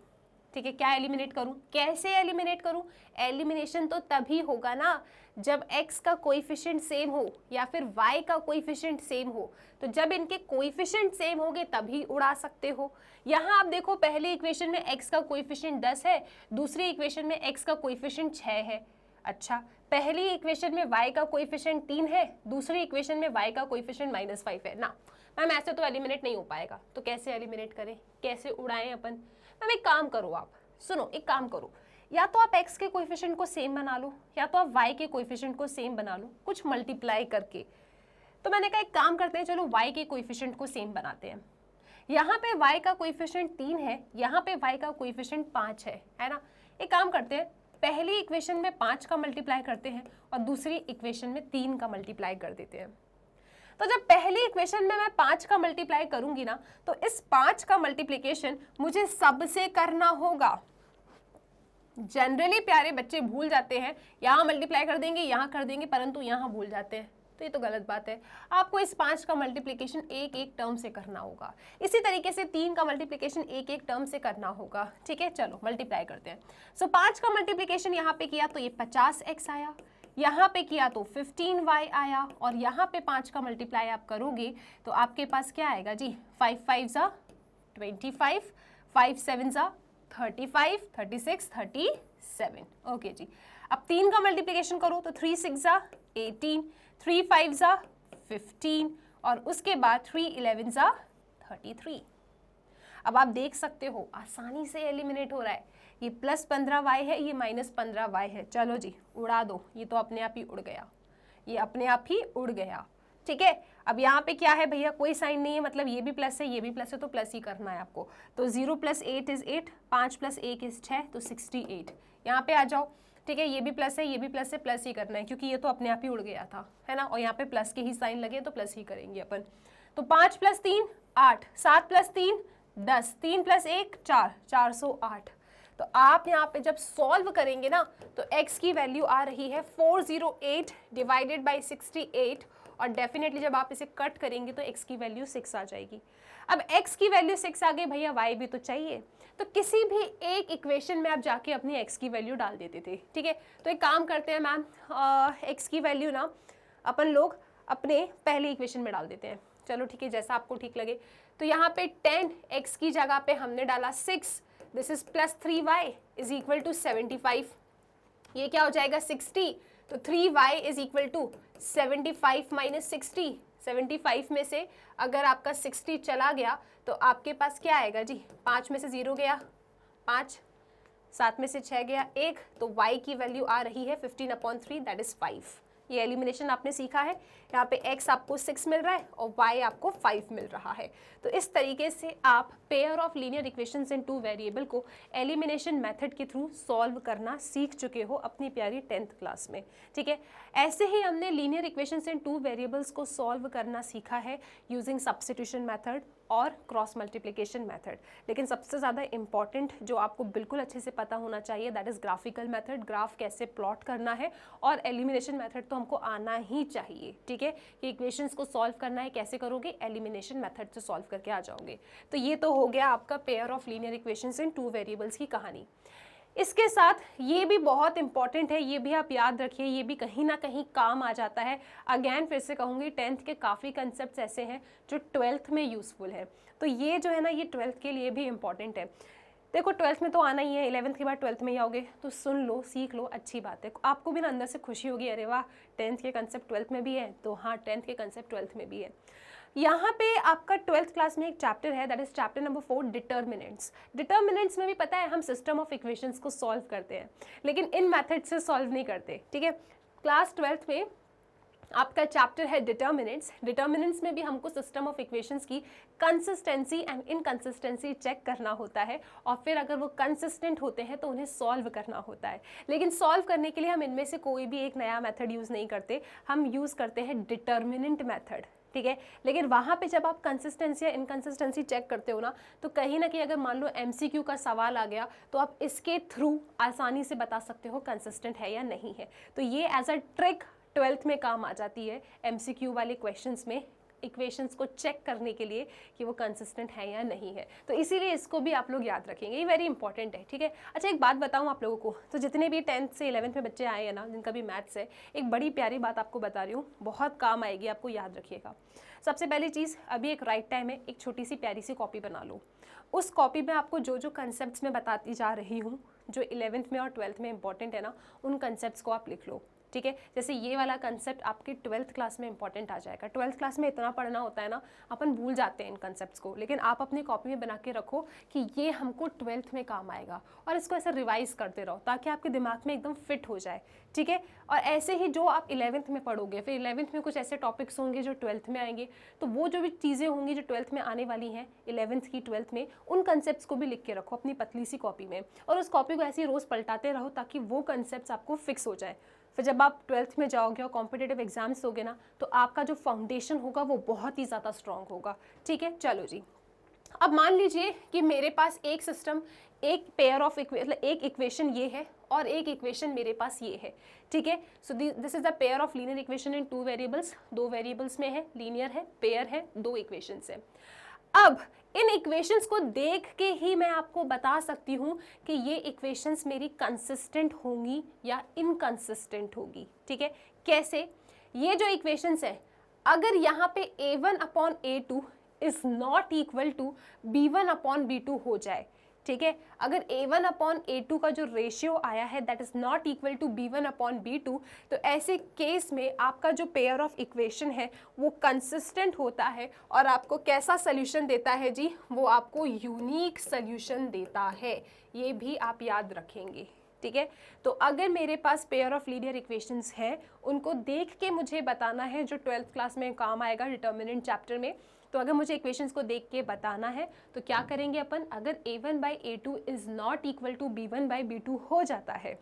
ठीक है, क्या एलिमिनेट करूं, कैसे एलिमिनेट करूं, एलिमिनेशन तो तभी होगा ना जब x का कोएफिशिएंट सेम हो या फिर y का कोएफिशिएंट सेम हो। तो जब इनके कोएफिशिएंट सेम होंगे तभी उड़ा सकते हो। यहाँ आप देखो, पहले इक्वेशन में x का कोएफिशिएंट 10 है, दूसरी इक्वेशन में x का कोएफिशिएंट 6 है। अच्छा, पहली इक्वेशन में y का कोएफिशिएंट 3 है, दूसरी इक्वेशन में y का कोएफिशिएंट -5 है ना। मैम ऐसे तो एलिमिनेट नहीं हो पाएगा, तो कैसे एलिमिनेट करें, कैसे उड़ाएं अपन। मैम एक काम करो, आप सुनो, एक काम करो, या तो आप x के कोएफिशिएंट को सेम बना लो, या तो आप y के कोएफिशिएंट को सेम बना लो, कुछ मल्टीप्लाई करके। तो मैंने कहा एक काम करते हैं, चलो y के कोएफिशिएंट को सेम बनाते हैं। यहाँ पे y का कोएफिशिएंट 3 है, यहाँ पे y का कोएफिशिएंट 5 है ना। एक काम करते हैं, पहली इक्वेशन में 5 का मल्टीप्लाई करते हैं और दूसरी इक्वेशन में 3 का मल्टीप्लाई कर देते हैं। तो जब पहली इक्वेशन में मैं 5 का मल्टीप्लाई करूंगी ना, तो इस 5 का मल्टीप्लिकेशन मुझे सबसे करना होगा। जनरली प्यारे बच्चे भूल जाते हैं, यहाँ मल्टीप्लाई कर देंगे, यहाँ कर देंगे, परंतु यहाँ भूल जाते हैं, तो ये तो गलत बात है। आपको इस 5 का मल्टीप्लिकेशन एक एक टर्म से करना होगा। इसी तरीके से 3 का मल्टीप्लिकेशन एक एक टर्म से करना होगा। ठीक है, चलो मल्टीप्लाई करते हैं। सो 5 का मल्टीप्लिकेशन यहाँ पे किया तो ये 50x आया, यहाँ पे किया तो 15y आया, और यहाँ पे 5 का मल्टीप्लाई आप करोगे तो आपके पास क्या आएगा जी, 5 5 25, 5 7 35, 36, 37। ओके जी, अब 3 का मल्टीप्लिकेशन करो तो 3 6 18, 3 5 15, और उसके बाद 3 11 33। अब आप देख सकते हो आसानी से एलिमिनेट हो रहा है। ये +15y है, ये -15y है, चलो जी उड़ा दो, ये तो अपने आप ही उड़ गया, ये अपने आप ही उड़ गया। ठीक है, अब यहाँ पे क्या है भैया, कोई साइन नहीं है, मतलब ये भी प्लस है, ये भी प्लस है, तो प्लस ही करना है आपको। तो 0 + 8 = 8, 5 + 1 = 6, तो 68। यहाँ पे आ जाओ। ठीक है, ये भी प्लस है, ये भी प्लस है, प्लस ही करना है, क्योंकि ये तो अपने आप ही उड़ गया था, है ना, और यहाँ पे प्लस के ही साइन लगे तो प्लस ही करेंगे अपन। तो 5 + 3 8, 7 + 3 10, 3 + 1 4, 408। तो आप यहाँ पे जब सॉल्व करेंगे ना, तो x की वैल्यू आ रही है 408 डिवाइडेड बाई 68, और डेफिनेटली जब आप इसे कट करेंगे तो x की वैल्यू 6 आ जाएगी। अब x की वैल्यू 6 आ गई भैया, y भी तो चाहिए, तो किसी भी एक इक्वेशन में आप जाके अपनी x की वैल्यू डाल देते थे। ठीक है, तो एक काम करते हैं मैम, x की वैल्यू ना अपन लोग अपने पहले इक्वेशन में डाल देते हैं। चलो ठीक है, जैसा आपको ठीक लगे। तो यहाँ पे 10x की जगह पे हमने डाला 6, दिस इज +3y = 75। ये क्या हो जाएगा 60, तो 3y = 75 - 60। 75 में से अगर आपका 60 चला गया तो आपके पास क्या आएगा जी, 5 में से 0 गया 5, 7 में से 6 गया 1, तो y की वैल्यू आ रही है 15/3, दैट इज 5। ये एलिमिनेशन आपने सीखा है। यहाँ पे x आपको 6 मिल रहा है और y आपको 5 मिल रहा है। तो इस तरीके से आप pair of linear equations in 2 variable को एलिमिनेशन मेथड के थ्रू सॉल्व करना सीख चुके हो अपनी प्यारी 10th क्लास में। ठीक है, ऐसे ही हमने लीनियर इक्वेशंस इन 2 वेरिएबल्स को सॉल्व करना सीखा है यूजिंग सब्स्टिट्यूशन मेथड और क्रॉस मल्टीप्लिकेशन मेथड। लेकिन सबसे ज़्यादा इंपॉर्टेंट जो आपको बिल्कुल अच्छे से पता होना चाहिए, that is graphical method, graph कैसे प्लॉट करना है, और एलिमिनेशन मेथड तो हमको आना ही चाहिए। ठीक है, कि इक्वेशंस को सॉल्व करना है, कैसे करोगे, एलिमिनेशन मेथड से सॉल्व करके आ जाओगे। तो ये तो हो गया आपका pair of linear equations in 2 variables की कहानी। इसके साथ ये भी बहुत इंपॉर्टेंट है, ये भी आप याद रखिए, ये भी कहीं ना कहीं काम आ जाता है। अगेन फिर से कहूँगी 10th के काफ़ी कंसेप्ट ऐसे हैं जो 12th में यूज़फुल है, तो ये जो है ना ये 12th के लिए भी इम्पॉर्टेंट है। देखो 12th में तो आना ही है, 11th के बाद 12th में ही आओगे, तो सुन लो, सीख लो, अच्छी बात है। आपको भी ना अंदर से खुशी होगी, अरे वाह 10th के कंसेप्ट 12th में भी है, तो हाँ 10th के कंसेप्ट 12th में भी है। यहाँ पे आपका 12th क्लास में एक चैप्टर है, that is chapter number 4, determinants. Determinants में भी पता है हम सिस्टम ऑफ इक्वेशंस को सॉल्व करते हैं, लेकिन इन मेथड से सॉल्व नहीं करते, ठीक है। क्लास 12th में आपका चैप्टर है डिटर्मिनेंट्स। डिटर्मिनेंट्स में भी हमको सिस्टम ऑफ इक्वेशंस की कंसिस्टेंसी एंड इनकंसिस्टेंसी चेक करना होता है, और फिर अगर वो कंसिस्टेंट होते हैं तो उन्हें सॉल्व करना होता है। लेकिन सॉल्व करने के लिए हम इनमें से कोई भी एक नया मेथड यूज़ नहीं करते, हम यूज़ करते हैं डिटर्मिनेंट मेथड, ठीक है। लेकिन वहाँ पे जब आप कंसिस्टेंसी या इनकंसिस्टेंसी चेक करते हो ना, तो कहीं ना कहीं अगर मान लो एमसीक्यू का सवाल आ गया तो आप इसके थ्रू आसानी से बता सकते हो कंसिस्टेंट है या नहीं है। तो ये एज अ ट्रिक 12th में काम आ जाती है, एमसीक्यू वाले क्वेश्चंस में इक्वेशंस को चेक करने के लिए कि वो कंसिस्टेंट है या नहीं है। तो इसीलिए इसको भी आप लोग याद रखेंगे, ये वेरी इंपॉर्टेंट है, ठीक है। अच्छा एक बात बताऊं आप लोगों को, तो जितने भी 10th से 11th में बच्चे आए हैं ना, जिनका भी मैथ्स है, एक बड़ी प्यारी बात आपको बता रही हूँ, बहुत काम आएगी, आपको याद रखिएगा। सबसे पहली चीज़, अभी एक राइट टाइम है, एक छोटी सी प्यारी सी कॉपी बना लो। उस कॉपी में आपको जो जो कंसेप्ट मैं बताती जा रही हूँ, जो 11th में और 12th में इंपॉर्टेंट है ना, उन कंसेप्ट को आप लिख लो, ठीक है। जैसे ये वाला कंसेप्ट आपके 12th क्लास में इंपॉर्टेंट आ जाएगा। 12th क्लास में इतना पढ़ना होता है ना, अपन भूल जाते हैं इन कंसेप्ट्स को, लेकिन आप अपनी कॉपी में बना के रखो कि ये हमको 12th में काम आएगा, और इसको ऐसे रिवाइज करते रहो ताकि आपके दिमाग में एकदम फिट हो जाए, ठीक है। और ऐसे ही जो आप 11th में पढ़ोगे, फिर 11th में कुछ ऐसे टॉपिक्स होंगे जो 12th में आएंगे, तो वो जो भी चीज़ें होंगी जो 12th में आने वाली हैं 11th की 12th में, उन कंसेप्ट्स को भी लिख के रखो अपनी पतली सी कॉपी में, और उस कॉपी को ऐसे ही रोज़ पलटाते रहो ताकि वो कंसेप्ट्स आपको फिक्स हो जाए। फिर जब आप 12th में जाओगे और कॉम्पिटिटिव एग्जाम्स दोगे ना, तो आपका जो फाउंडेशन होगा वो बहुत ही ज़्यादा स्ट्रांग होगा, ठीक है। चलो जी, अब मान लीजिए कि मेरे पास एक सिस्टम, एक पेयर ऑफ मतलब एक इक्वेशन ये है और एक इक्वेशन मेरे पास ये है, ठीक है। So this is the pair of linear equation in 2 variables, 2 variables में है, लीनियर है, पेयर है, 2 इक्वेशंस है। अब इन इक्वेशंस को देख के ही मैं आपको बता सकती हूँ कि ये इक्वेशंस मेरी कंसिस्टेंट होंगी या इनकंसिस्टेंट होगी, ठीक है। कैसे? ये जो इक्वेशंस है, अगर यहाँ पे a1/a2 is not equal to b1/b2 हो जाए, ठीक है, अगर a1/a2 का जो रेशियो आया है that is not equal to b1/b2, तो ऐसे केस में आपका जो पेयर ऑफ इक्वेशन है वो कंसिस्टेंट होता है, और आपको कैसा सोल्यूशन देता है जी? वो आपको यूनिक सोल्यूशन देता है, ये भी आप याद रखेंगे, ठीक है। तो अगर मेरे पास पेयर ऑफ लीनियर इक्वेशंस हैं, उनको देख के मुझे बताना है, जो 12th क्लास में काम आएगा डिटर्मिनेंट चैप्टर में। तो अगर मुझे इक्वेशंस को देख के बताना है तो क्या करेंगे अपन, अगर a1/a2 is not equal to b1/b2 हो जाता है,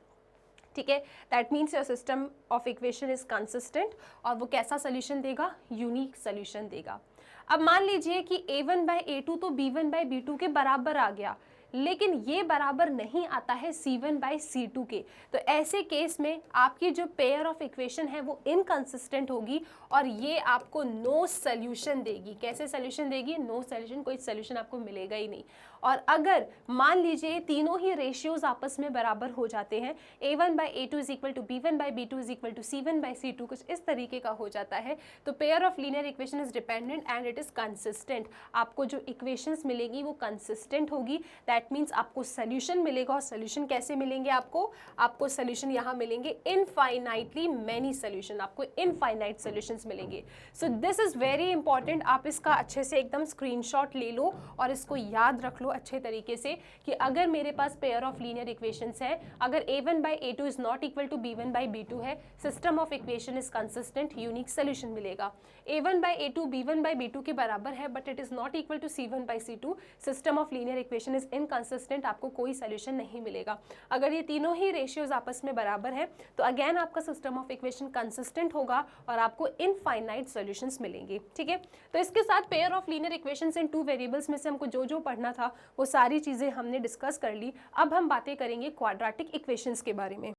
ठीक है, that means your system of equation is consistent, और वो कैसा सोल्यूशन देगा? यूनिक सोल्यूशन देगा। अब मान लीजिए कि a1/a2 तो b1/b2 के बराबर आ गया, लेकिन ये बराबर नहीं आता है c1/c2 के, तो ऐसे केस में आपकी जो पेयर ऑफ इक्वेशन है वो इनकंसिस्टेंट होगी, और ये आपको नो सोल्यूशन देगी। कैसे सोल्यूशन देगी? नो सोल्यूशन, कोई सोल्यूशन आपको मिलेगा ही नहीं। और अगर मान लीजिए तीनों ही रेशियोज आपस में बराबर हो जाते हैं, a1/a2 is equal to b1/b2 is equal to c1/c2, कुछ इस तरीके का हो जाता है, तो pair of linear equation is dependent and it is consistent. आपको जो इक्वेशंस मिलेगी वो कंसिस्टेंट होगी, दैट मीन्स आपको सोल्यूशन मिलेगा। और सोल्यूशन कैसे मिलेंगे आपको सोल्यूशन यहाँ मिलेंगे इनफाइनाइटली मैनी सोल्यूशन, आपको इनफाइनाइट सोल्यूशंस मिलेंगे। सो दिस इज वेरी इंपॉर्टेंट, आप इसका अच्छे से एकदम स्क्रीनशॉट ले लो और इसको याद रख लो अच्छे तरीके से कि अगर मेरे पास पेयर ऑफ लीनियर इक्वेशंस है, अगर a1/a2 is not equal to b1/b2 है, system of equation is consistent, unique solution मिलेगा। a1/a2 b1/b2 के बराबर है but it is not equal to c1/c2, system of linear equation is inconsistent, आपको कोई सोल्यूशन नहीं मिलेगा। अगर ये तीनों ही रेशियोज आपस में बराबर है तो अगेन आपका सिस्टम ऑफ इक्वेशन कंसिस्टेंट होगा और आपको इनफाइनाइट सॉल्यूशंस मिलेंगे, ठीक है। तो इसके साथ pair of linear equations in 2 variables में से हमको जो जो पढ़ना था वो सारी चीज़ें हमने डिस्कस कर ली। अब हम बातें करेंगे क्वाड्रेटिक इक्वेशंस के बारे में।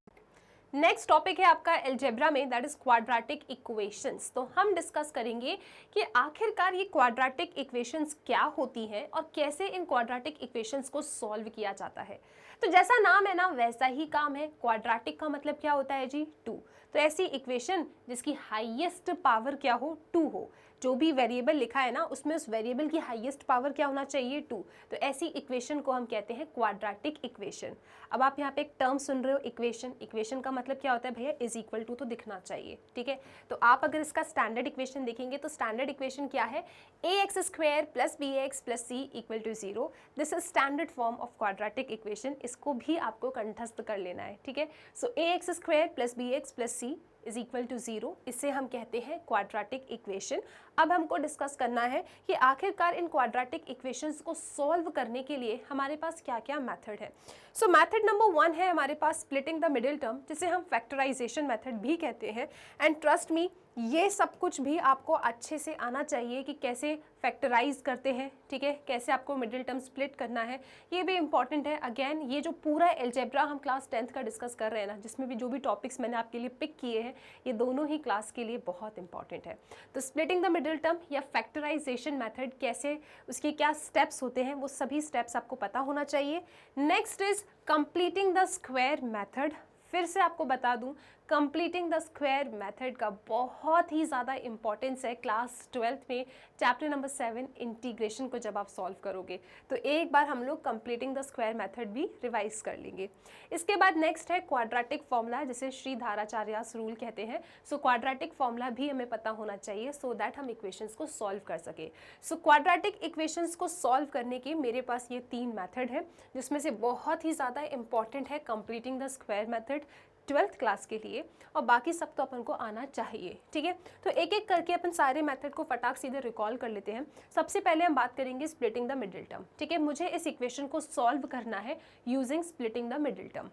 नेक्स्ट टॉपिक है आपका अलजेब्रा में, दैट इज क्वाड्रेटिक इक्वेशंस। तो हम डिस्कस करेंगे कि आखिरकार ये क्वाड्रेटिक इक्वेशंस क्या होती हैं और कैसे इन क्वाड्रेटिक इक्वेशंस को सॉल्व किया जाता है। तो जैसा नाम है ना वैसा ही काम है। क्वाड्रेटिक का मतलब क्या होता है जी? 2। तो ऐसी इक्वेशन जिसकी हाईएस्ट पावर क्या हो? 2 हो। जो भी वेरिएबल लिखा है ना उसमें उस वेरिएबल की हाईएस्ट पावर क्या होना चाहिए? 2। तो ऐसी इक्वेशन को हम कहते हैं क्वाड्रेटिक इक्वेशन। अब आप यहाँ पे एक टर्म सुन रहे हो इक्वेशन। इक्वेशन का मतलब क्या होता है भैया? इज इक्वल टू तो दिखना चाहिए, ठीक है। तो आप अगर इसका स्टैंडर्ड इक्वेशन देखेंगे तो स्टैंडर्ड इक्वेशन क्या है? ax square plus bx plus c equal to 0। This is standard form of quadratic equation. इसको भी आपको कंठस्थ कर लेना है, ठीक है। So ax square plus bx plus c is equal to 0, इसे हम कहते हैं क्वाड्रेटिक इक्वेशन। अब हमको डिस्कस करना है कि आखिरकार इन क्वाड्रेटिक इक्वेशंस को सॉल्व करने के लिए हमारे पास क्या क्या मेथड है। सो मेथड नंबर 1 है हमारे पास स्प्लिटिंग द मिडिल टर्म, जिसे हम फैक्टराइजेशन मेथड भी कहते हैं। एंड ट्रस्ट मी, ये सब कुछ भी आपको अच्छे से आना चाहिए कि कैसे फैक्टराइज करते हैं, ठीक है, कैसे आपको मिडिल टर्म स्प्लिट करना है, ये भी इंपॉर्टेंट है। अगेन ये जो पूरा एल्जेब्रा हम क्लास 10th का डिस्कस कर रहे हैं ना, जिसमें भी जो भी टॉपिक्स मैंने आपके लिए पिक किए हैं, ये दोनों ही क्लास के लिए बहुत इंपॉर्टेंट है। तो स्प्लिटिंग द मिडिल टर्म या फैक्टराइजेशन मेथड कैसे, उसके क्या स्टेप्स होते हैं, वो सभी स्टेप्स आपको पता होना चाहिए। Next is completing the square method. फिर से आपको बता दूं, कंप्लीटिंग द स्क्वायर मेथड का बहुत ही ज़्यादा इंपॉर्टेंस है क्लास 12th में चैप्टर नंबर 7 इंटीग्रेशन को जब आप सॉल्व करोगे तो एक बार हम लोग कंप्लीटिंग द स्क्वायर मेथड भी रिवाइज कर लेंगे। इसके बाद नेक्स्ट है क्वाड्रेटिक फॉर्मूला, जिसे श्री धाराचार्यास रूल कहते हैं। सो क्वाड्रेटिक फॉर्मूला भी हमें पता होना चाहिए सो दैट हम इक्वेशंस को सॉल्व कर सके। सो क्वाड्रेटिक इक्वेशंस को सॉल्व करने के मेरे पास ये 3 मेथड है, जिसमें से बहुत ही ज़्यादा इंपॉर्टेंट है completing the square method 12th class के लिए, और बाकी सब तो अपन को आना चाहिए, ठीक है। तो एक एक करके अपन सारे मेथड को फटाक सीधे रिकॉल कर लेते हैं। सबसे पहले हम बात करेंगे स्प्लिटिंग द मिडिल टर्म, ठीक है। मुझे इस इक्वेशन को सॉल्व करना है using splitting the middle term.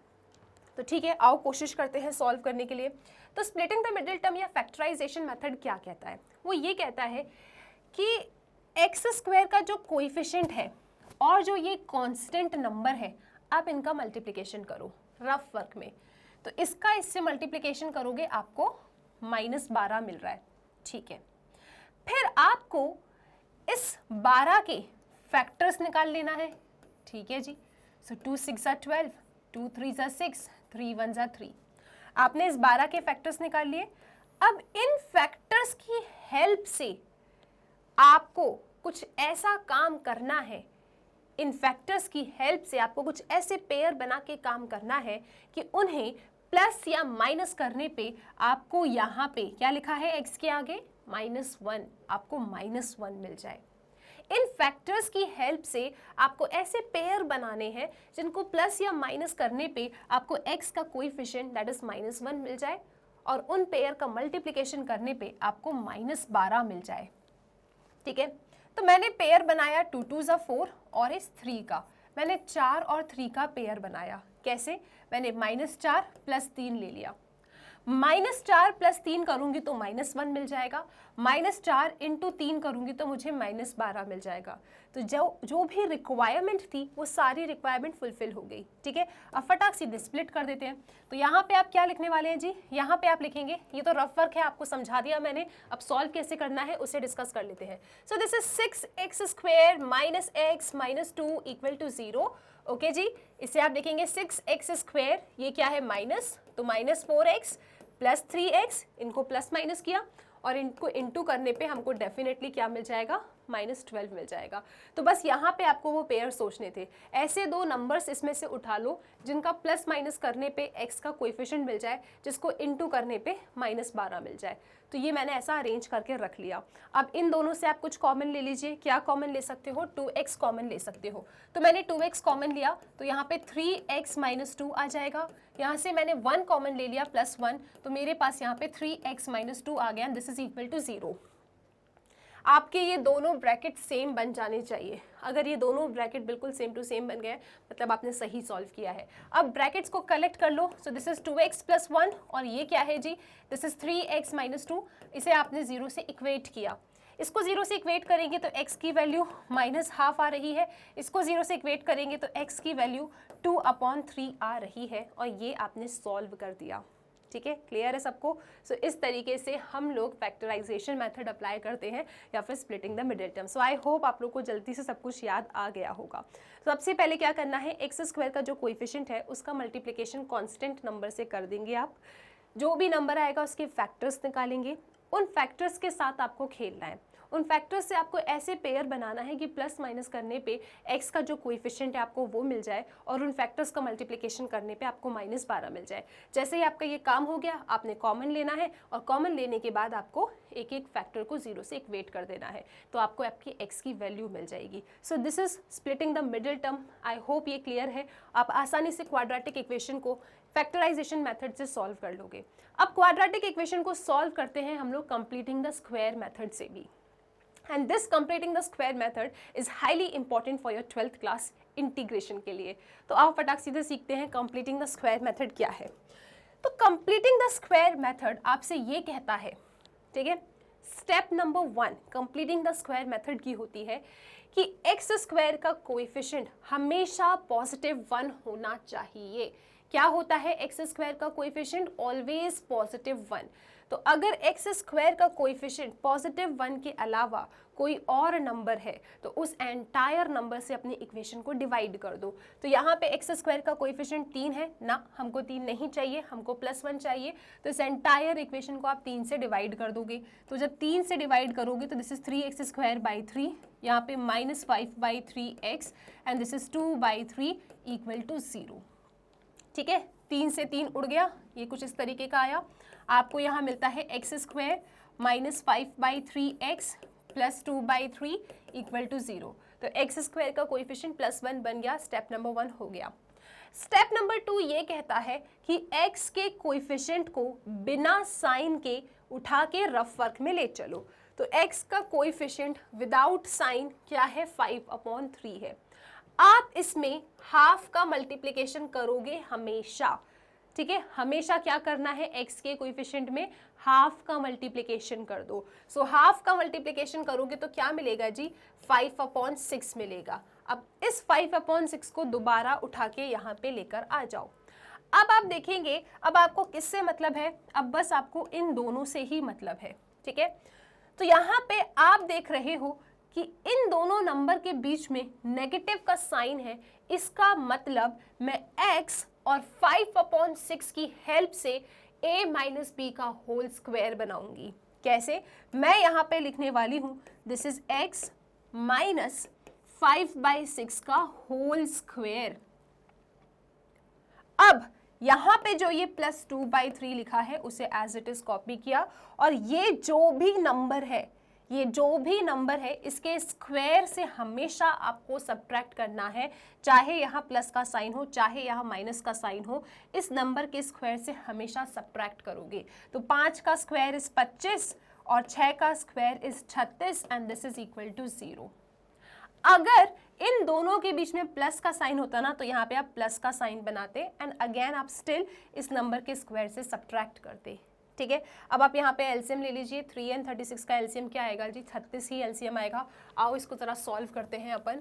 तो ठीक है, आओ कोशिश करते हैं सॉल्व करने के लिए। तो स्प्लिटिंग द मिडिल टर्म या फैक्टराइजेशन मेथड क्या कहता है? वो ये कहता है कि एक्स स्क्वायर का जो कोएफिशिएंट है और जो ये कांस्टेंट नंबर है, आप इनका मल्टीप्लिकेशन करो रफ वर्क में। तो इसका इससे मल्टीप्लिकेशन करोगे आपको -12 मिल रहा है, ठीक है। फिर आपको इस 12 के फैक्टर्स निकाल लेना है, ठीक है जी। सो 2 6 are 12, 2 3 are 6, 3 1 are 3। आपने इस 12 के फैक्टर्स निकाल लिए। अब इन फैक्टर्स की हेल्प से आपको कुछ ऐसा काम करना है, इन फैक्टर्स की हेल्प से आपको कुछ ऐसे पेयर बना के काम करना है कि उन्हें प्लस या माइनस करने पे आपको यहाँ पे क्या लिखा है x के आगे? -1, आपको -1 मिल जाए। इन फैक्टर्स की हेल्प से आपको ऐसे पेयर बनाने हैं जिनको प्लस या माइनस करने पे आपको x का कोएफिशिएंट दैट इज -1 मिल जाए, और उन पेयर का मल्टीप्लिकेशन करने पे आपको -12 मिल जाए, ठीक है। तो मैंने पेयर बनाया 2 2 are 4 और इस 3 का, मैंने 4 और 3 का पेयर बनाया। कैसे? मैंने -4 + 3 ले लिया। -4 + 3 करूंगी तो -1 मिल जाएगा, -4 × 3 करूंगी तो मुझे -12 मिल जाएगा। तो जो भी रिक्वायरमेंट थी वो सारी रिक्वायरमेंट फुलफिल हो गई, ठीक है। अब फटाक सीधे स्प्लिट कर देते हैं। तो यहाँ पे आप क्या लिखने वाले हैं जी? यहाँ पे आप लिखेंगे, ये तो रफ वर्क है, आपको समझा दिया मैंने, अब सॉल्व कैसे करना है उसे डिस्कस कर लेते हैं। So this is 6x² - x - 2 = 0। Okay जी, इसे आप देखेंगे 6x², ये क्या है माइनस, तो -4x + 3x, इनको प्लस माइनस किया और इनको इंटू करने पे हमको डेफिनेटली क्या मिल जाएगा? -12 मिल जाएगा। तो बस यहाँ पे आपको वो पेयर सोचने थे। ऐसे 2 नंबर्स इसमें से उठा लो जिनका प्लस माइनस करने पे x का कोएफिशिएंट मिल जाए, जिसको इंटू करने पे -12 मिल जाए। तो ये मैंने ऐसा अरेंज करके रख लिया। अब इन दोनों से आप कुछ कॉमन ले लीजिए। क्या कॉमन ले सकते हो? 2x कॉमन ले सकते हो। तो मैंने 2x कॉमन लिया तो यहाँ पे 3x - 2 आ जाएगा। यहाँ से मैंने 1 कॉमन ले लिया +1, तो मेरे पास यहाँ पे 3x - 2 आ गया। This is equal to 0। आपके ये दोनों ब्रैकेट सेम बन जाने चाहिए। अगर ये दोनों ब्रैकेट बिल्कुल सेम टू सेम बन गए मतलब आपने सही सॉल्व किया है। अब ब्रैकेट्स को कलेक्ट कर लो। सो दिस इज 2x + 1 और ये क्या है जी? This is 3x - 2। इसे आपने 0 से इक्वेट किया। इसको 0 से इक्वेट करेंगे तो x की वैल्यू -½ आ रही है। इसको 0 से इक्वेट करेंगे तो x की वैल्यू 2/3 आ रही है, और ये आपने सॉल्व कर दिया। ठीक है, क्लियर है सबको? सो इस तरीके से हम लोग फैक्टराइजेशन मेथड अप्लाई करते हैं या फिर splitting the middle term. So I hope आप लोग को जल्दी से सब कुछ याद आ गया होगा। तो सबसे पहले क्या करना है, एक्स स्क्वायर का जो कोएफिशिएंट है उसका मल्टीप्लिकेशन कांस्टेंट नंबर से कर देंगे आप। जो भी नंबर आएगा उसके फैक्टर्स निकालेंगे, उन फैक्टर्स के साथ आपको खेलना है। उन फैक्टर्स से आपको ऐसे पेयर बनाना है कि प्लस माइनस करने पे x का जो कोएफिशिएंट है आपको वो मिल जाए और उन फैक्टर्स का मल्टीप्लिकेशन करने पे आपको -12 मिल जाए। जैसे ही आपका ये काम हो गया, आपने कॉमन लेना है और कॉमन लेने के बाद आपको एक एक फैक्टर को 0 से इक्वेट कर देना है, तो आपको आपकी x की वैल्यू मिल जाएगी। सो this is splitting the middle term. I hope ये क्लियर है। आप आसानी से क्वाड्रेटिक इक्वेशन को फैक्टराइजेशन मेथड से सॉल्व कर लोगे। अब क्वाड्रेटिक इक्वेशन को सॉल्व करते हैं हम लोग कंप्लीटिंग द स्क्वायर मेथड से भी। And this completing the square method is highly important for your 12th class integration के लिए। तो आप फटाक सीधे सीखते हैं कंप्लीटिंग द स्क्वायर मेथड क्या है। तो कंप्लीटिंग द स्क्वायर मेथड आपसे ये कहता है, ठीक है, step number 1 completing the square method की होती है कि एक्स स्क्वायर का कोएफिशिएंट हमेशा +1 होना चाहिए। क्या होता है एक्स स्क्वायर का कोएफिशिएंट? ऑलवेज +1। तो अगर एक्स स्क्वायर का कोएफिशिएंट +1 के अलावा कोई और नंबर है तो उस एंटायर नंबर से अपनी इक्वेशन को डिवाइड कर दो। तो यहाँ पे एक्स स्क्वायर का कोएफिशिएंट 3 है ना, हमको 3 नहीं चाहिए, हमको +1 चाहिए। तो इस एंटायर इक्वेशन को आप 3 से डिवाइड कर दोगे। तो जब 3 से डिवाइड करोगे तो दिस इज 3x²/3, यहाँ पे -5/3x एंड दिस इज 2/3 = 0। ठीक है, 3 से 3 उड़ गया, ये कुछ इस तरीके का आया। आपको यहाँ मिलता है x² -5/3x + 2/3 = 0। तो x² का कोएफिशिएंट +1 बन गया। स्टेप नंबर 1 हो गया। स्टेप नंबर 2 ये कहता है कि x के कोएफिशिएंट को बिना साइन के उठा के रफ वर्क में ले चलो। तो x का कोएफिशिएंट विदाउट साइन क्या है? 5/3 है। आप इसमें हाफ का मल्टीप्लिकेशन करोगे हमेशा, ठीक है, हमेशा क्या करना है, x के कोएफिशिएंट में हाफ का मल्टीप्लिकेशन कर दो। सो हाफ का मल्टीप्लिकेशन करोगे तो क्या मिलेगा जी? 5/6 मिलेगा। अब इस 5/6 को दोबारा उठा के यहाँ पे लेकर आ जाओ। अब आप देखेंगे, अब आपको किससे मतलब है? अब बस आपको इन दोनों से ही मतलब है, ठीक है। तो यहाँ पे आप देख रहे हो कि इन दोनों नंबर के बीच में नेगेटिव का साइन है। इसका मतलब मैं x और 5/6 की हेल्प से a - b का होल स्क्वायर बनाऊंगी। कैसे? मैं यहाँ पे लिखने वाली हूँ दिस इज x - 5/6 का होल स्क्वायर। अब यहाँ पे जो ये +2/3 लिखा है उसे एज इट इज कॉपी किया, और ये जो भी नंबर है इसके स्क्वायर से हमेशा आपको सब्ट्रैक्ट करना है, चाहे यहाँ प्लस का साइन हो चाहे यहाँ माइनस का साइन हो, इस नंबर के स्क्वायर से हमेशा सब्ट्रैक्ट करोगे। तो 5 का स्क्वायर इज 25 और 6 का square is 36 and this is equal to 0। अगर इन दोनों के बीच में प्लस का साइन होता ना तो यहाँ पे आप प्लस का साइन बनाते एंड अगेन आप स्टिल इस नंबर के स्क्वायर से सब्ट्रैक्ट करते, ठीक है। अब आप यहाँ पे एलसीएम ले लीजिए। 3 and 36 का एलसीएम क्या आएगा जी? 36 ही एलसीएम आएगा। आओ इसको ज़रा सॉल्व करते हैं अपन।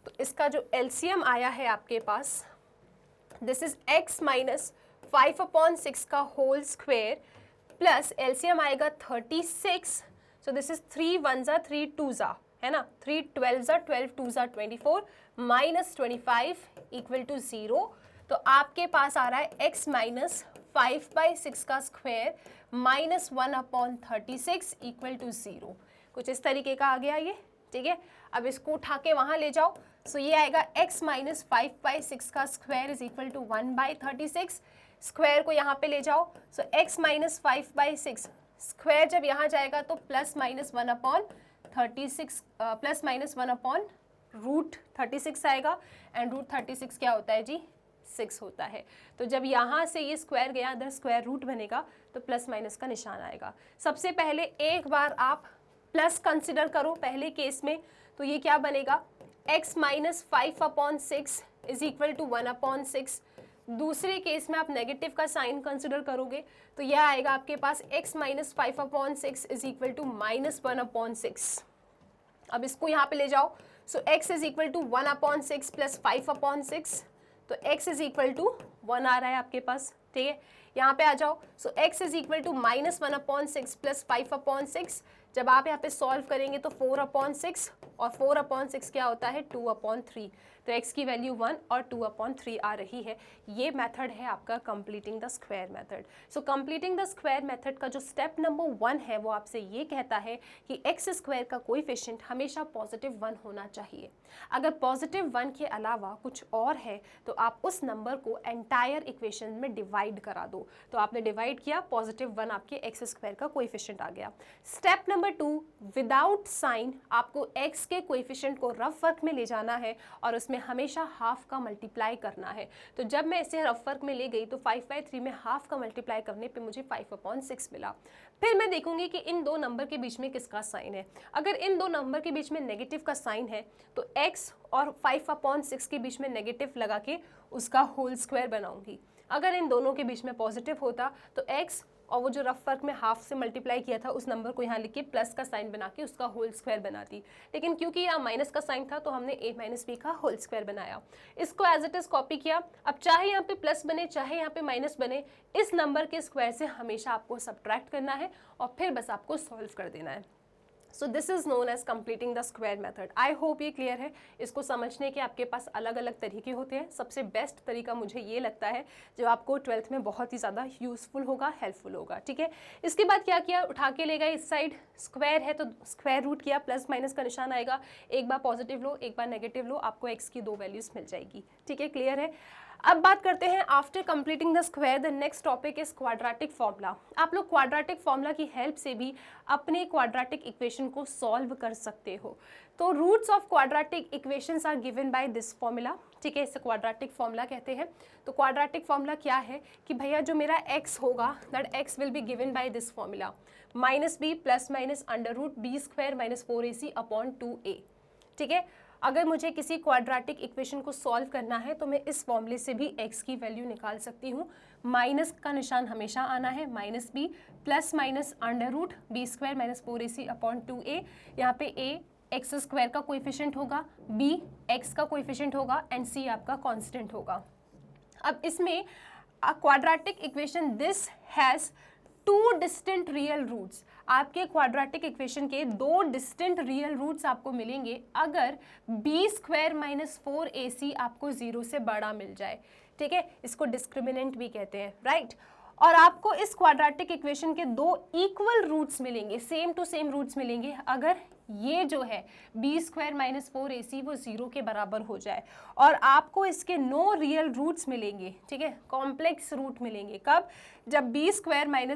तो इसका जो एलसीएम आया है आपके पास, दिस इज x - 5/6 का होल स्क्वायर प्लस एलसीएम आएगा 36। सो दिस इज 3 1s 3 2s, है ना, 3 12s 12 2s 24 -25 = 0। तो आपके पास आ रहा है x - 5/6 का स्क्वायर -1/36 = 0। कुछ इस तरीके का आ गया ये, ठीक है। अब इसको उठा के वहाँ ले जाओ। सो ये आएगा x - 5/6 का square is equal to 1/36। Square को यहाँ पे ले जाओ। सो x - 5/6 स्क्वायर जब यहाँ जाएगा तो +-1/36 +-1/√36 आएगा एंड √36 क्या होता है जी? 6 होता है। तो जब यहाँ से ये स्क्वायर गया इधर स्क्वायर रूट बनेगा तो प्लस माइनस का निशान आएगा। सबसे पहले एक बार आप प्लस कंसिडर करो पहले केस में, तो ये क्या बनेगा? x - 5/6 is equal to 1/6। दूसरे केस में आप नेगेटिव का साइन कंसिडर करोगे तो यह आएगा आपके पास x - 5/6 इज इक्वल टू -1/6। अब इसको यहाँ पे ले जाओ। So x is equal to 1/6 + 5/6, तो x इज इक्वल टू 1 आ रहा है आपके पास, ठीक है। यहाँ पे आ जाओ। So x is equal to -1/6 plus 5/6। जब आप यहाँ पे सॉल्व करेंगे तो 4/6 और 4/6 क्या होता है 2/3। तो x की वैल्यू 1 और 2/3 आ रही है। ये मेथड है आपका completing the square method. So completing the square method का जो स्टेप नंबर 1 है वो आपसे ये कहता है कि x स्क्वायर का कोएफिशिएंट हमेशा +1 होना चाहिए। अगर +1 के अलावा कुछ और है तो आप उस नंबर को एंटायर इक्वेशन में डिवाइड करा दो। तो आपने डिवाइड किया, +1 आपके x स्क्वायर का कोएफिशिएंट आ गया। स्टेप नंबर 2, विदाउट साइन आपको x के कोएफिशिएंट को रफ वर्क में ले जाना है और उसमें हमेशा हाफ का मल्टीप्लाई करना है। तो जब मैं इसे रफ वर्क में ले गई तो 5/3 में हाफ का मल्टीप्लाई करने पे मुझे 5/6 मिला। फिर मैं देखूंगी कि इन दो नंबर के बीच में किसका साइन है। अगर इन दो नंबर के बीच में नेगेटिव का साइन है तो x और 5/6 के बीच में नेगेटिव लगा के उसका होल स्क्वायर बनाऊंगी। अगर इन दोनों के बीच में पॉजिटिव होता तो x और वो जो रफ वर्क में हाफ से मल्टीप्लाई किया था उस नंबर को यहाँ लिख के प्लस का साइन बना के उसका होल स्क्वायर बनाती। लेकिन क्योंकि यहाँ माइनस का साइन था तो हमने a - b का होल स्क्वायर बनाया। इसको एज इट इज कॉपी किया। अब चाहे यहाँ पे प्लस बने चाहे यहाँ पे माइनस बने, इस नंबर के स्क्वायर से हमेशा आपको सब्ट्रैक्ट करना है और फिर बस आपको सॉल्व कर देना है। So this is known as completing the square method. I hope ये क्लियर है। इसको समझने के आपके पास अलग अलग तरीके होते हैं। सबसे बेस्ट तरीका मुझे ये लगता है जो आपको 12th में बहुत ही ज़्यादा यूजफुल होगा, हेल्पफुल होगा। ठीक है, इसके बाद क्या किया, उठा के ले गए इस साइड, स्क्वायर है तो स्क्वायर रूट किया, प्लस माइनस का निशान आएगा। एक बार पॉजिटिव लो एक बार नेगेटिव लो, आपको x की 2 वैल्यूज मिल जाएगी। ठीक है, क्लियर है। अब बात करते हैं after completing the square the next topic is quadratic formula. आप लोग क्वाड्रेटिक फॉर्मूला की हेल्प से भी अपने क्वाड्रेटिक इक्वेशन को सॉल्व कर सकते हो। तो roots of quadratic equations are given by this formula. ठीक है, इसे क्वाड्रेटिक फॉर्मूला कहते हैं। तो क्वाड्रेटिक फॉर्मूला क्या है कि भैया जो मेरा x होगा that x will be given by this formula -b plus minus √b² - 4ac/2a। ठीक है, अगर मुझे किसी क्वाड्रेटिक इक्वेशन को सॉल्व करना है तो मैं इस फॉर्मूले से भी x की वैल्यू निकाल सकती हूँ। माइनस का निशान हमेशा आना है, -b plus minus √b² - 4ac/2a। यहाँ पे a x² का कोएफिशिएंट होगा, b x का कोएफिशिएंट होगा एंड c आपका कांस्टेंट होगा। अब इसमें quadratic equation this has 2 distinct real roots. आपके क्वाड्रेटिक इक्वेशन के 2 डिस्टिंक्ट रियल रूट्स आपको मिलेंगे अगर b² - 4ac आपको 0 से बड़ा मिल जाए। ठीक है, इसको डिस्क्रिमिनेंट भी कहते हैं, राइट। और आपको इस क्वाड्रेटिक इक्वेशन के 2 इक्वल रूट्स मिलेंगे, सेम टू सेम रूट्स मिलेंगे अगर ये जो है b² - 4ac वो 0 के बराबर हो जाए। और आपको इसके नो रियल रूट्स मिलेंगे। ठीक है, कॉम्प्लेक्स रूट मिलेंगे कब, जब b² -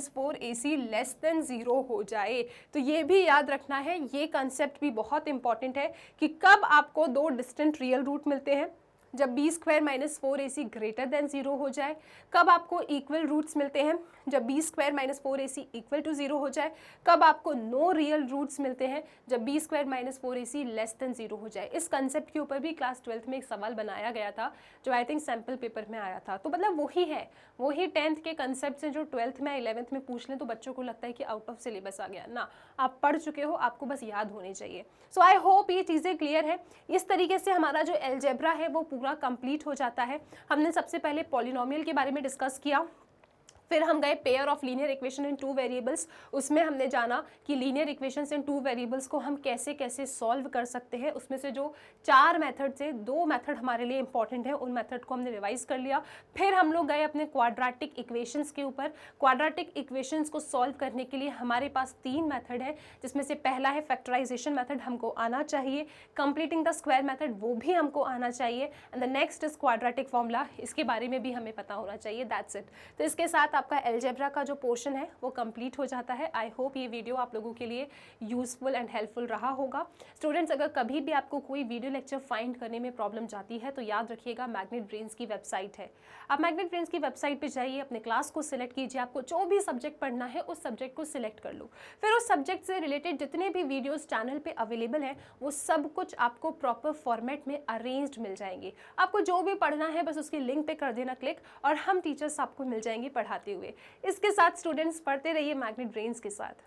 4ac लेस देन 0 हो जाए। तो ये भी याद रखना है, ये कंसेप्ट भी बहुत इंपॉर्टेंट है कि कब आपको 2 डिस्टिंक्ट रियल रूट मिलते हैं, जब b² - 4ac ग्रेटर देन 0 हो जाए। कब आपको इक्वल रूट्स मिलते हैं, जब b² - 4ac इक्वल टू 0 हो जाए। कब आपको नो रियल रूट्स मिलते हैं, जब b² - 4ac लेस देन 0 हो जाए। इस कंसेप्ट के ऊपर भी क्लास 12th में एक सवाल बनाया गया था जो आई थिंक सैम्पल पेपर में आया था। तो मतलब वही है, वही 10th के कंसेप्ट हैं जो 12th में 11th में पूछ लें तो बच्चों को लगता है कि आउट ऑफ सिलेबस आ गया ना। आप पढ़ चुके हो, आपको बस याद होने चाहिए। सो आई होप ये चीज़ें क्लियर है। इस तरीके से हमारा जो अलजेब्रा है वो पूरा कंप्लीट हो जाता है। हमने सबसे पहले पॉलिनोमियल के बारे में डिस्कस किया, फिर हम गए pair of linear equation in 2 variables. उसमें हमने जाना कि लीनियर इक्वेशंस इन 2 वेरिएबल्स को हम कैसे कैसे सॉल्व कर सकते हैं। उसमें से जो 4 मेथड से 2 मेथड हमारे लिए इंपॉर्टेंट है, उन मेथड को हमने रिवाइज कर लिया। फिर हम लोग गए अपने क्वाड्रेटिक इक्वेशंस के ऊपर। क्वाड्रेटिक इक्वेशंस को सॉल्व करने के लिए हमारे पास 3 मेथड है, जिसमें से पहला है फैक्टराइजेशन मेथड, हमको आना चाहिए। कंप्लीटिंग द स्क्वायर मेथड, वो भी हमको आना चाहिए। And the next is quadratic formula, इसके बारे में भी हमें पता होना चाहिए। That's it. तो इसके साथ आपका अलजेब्रा का जो पोर्शन है वो कंप्लीट हो जाता है। आई होप ये वीडियो आप लोगों के लिए यूजफुल एंड हेल्पफुल रहा होगा। स्टूडेंट्स, अगर कभी भी आपको कोई वीडियो लेक्चर फाइंड करने में प्रॉब्लम जाती है तो याद रखिएगा मैग्नेट ब्रेन्स की वेबसाइट है। आप मैग्नेट ब्रेन्स की वेबसाइट पे जाइए, अपने क्लास को सिलेक्ट कीजिए, आपको जो भी सब्जेक्ट पढ़ना है उस सब्जेक्ट को सिलेक्ट कर लो। फिर उस सब्जेक्ट से रिलेटेड जितने भी वीडियोस चैनल पे अवेलेबल है वो सब कुछ आपको प्रॉपर फॉर्मेट में अरेंज्ड मिल जाएंगे। आपको जो भी पढ़ना है बस उसकी लिंक पे कर देना क्लिक और हम टीचर्स आपको मिल जाएंगे पढ़ाते हुए। इसके साथ स्टूडेंट्स पढ़ते रहिए मैग्नेट ब्रेन्स के साथ।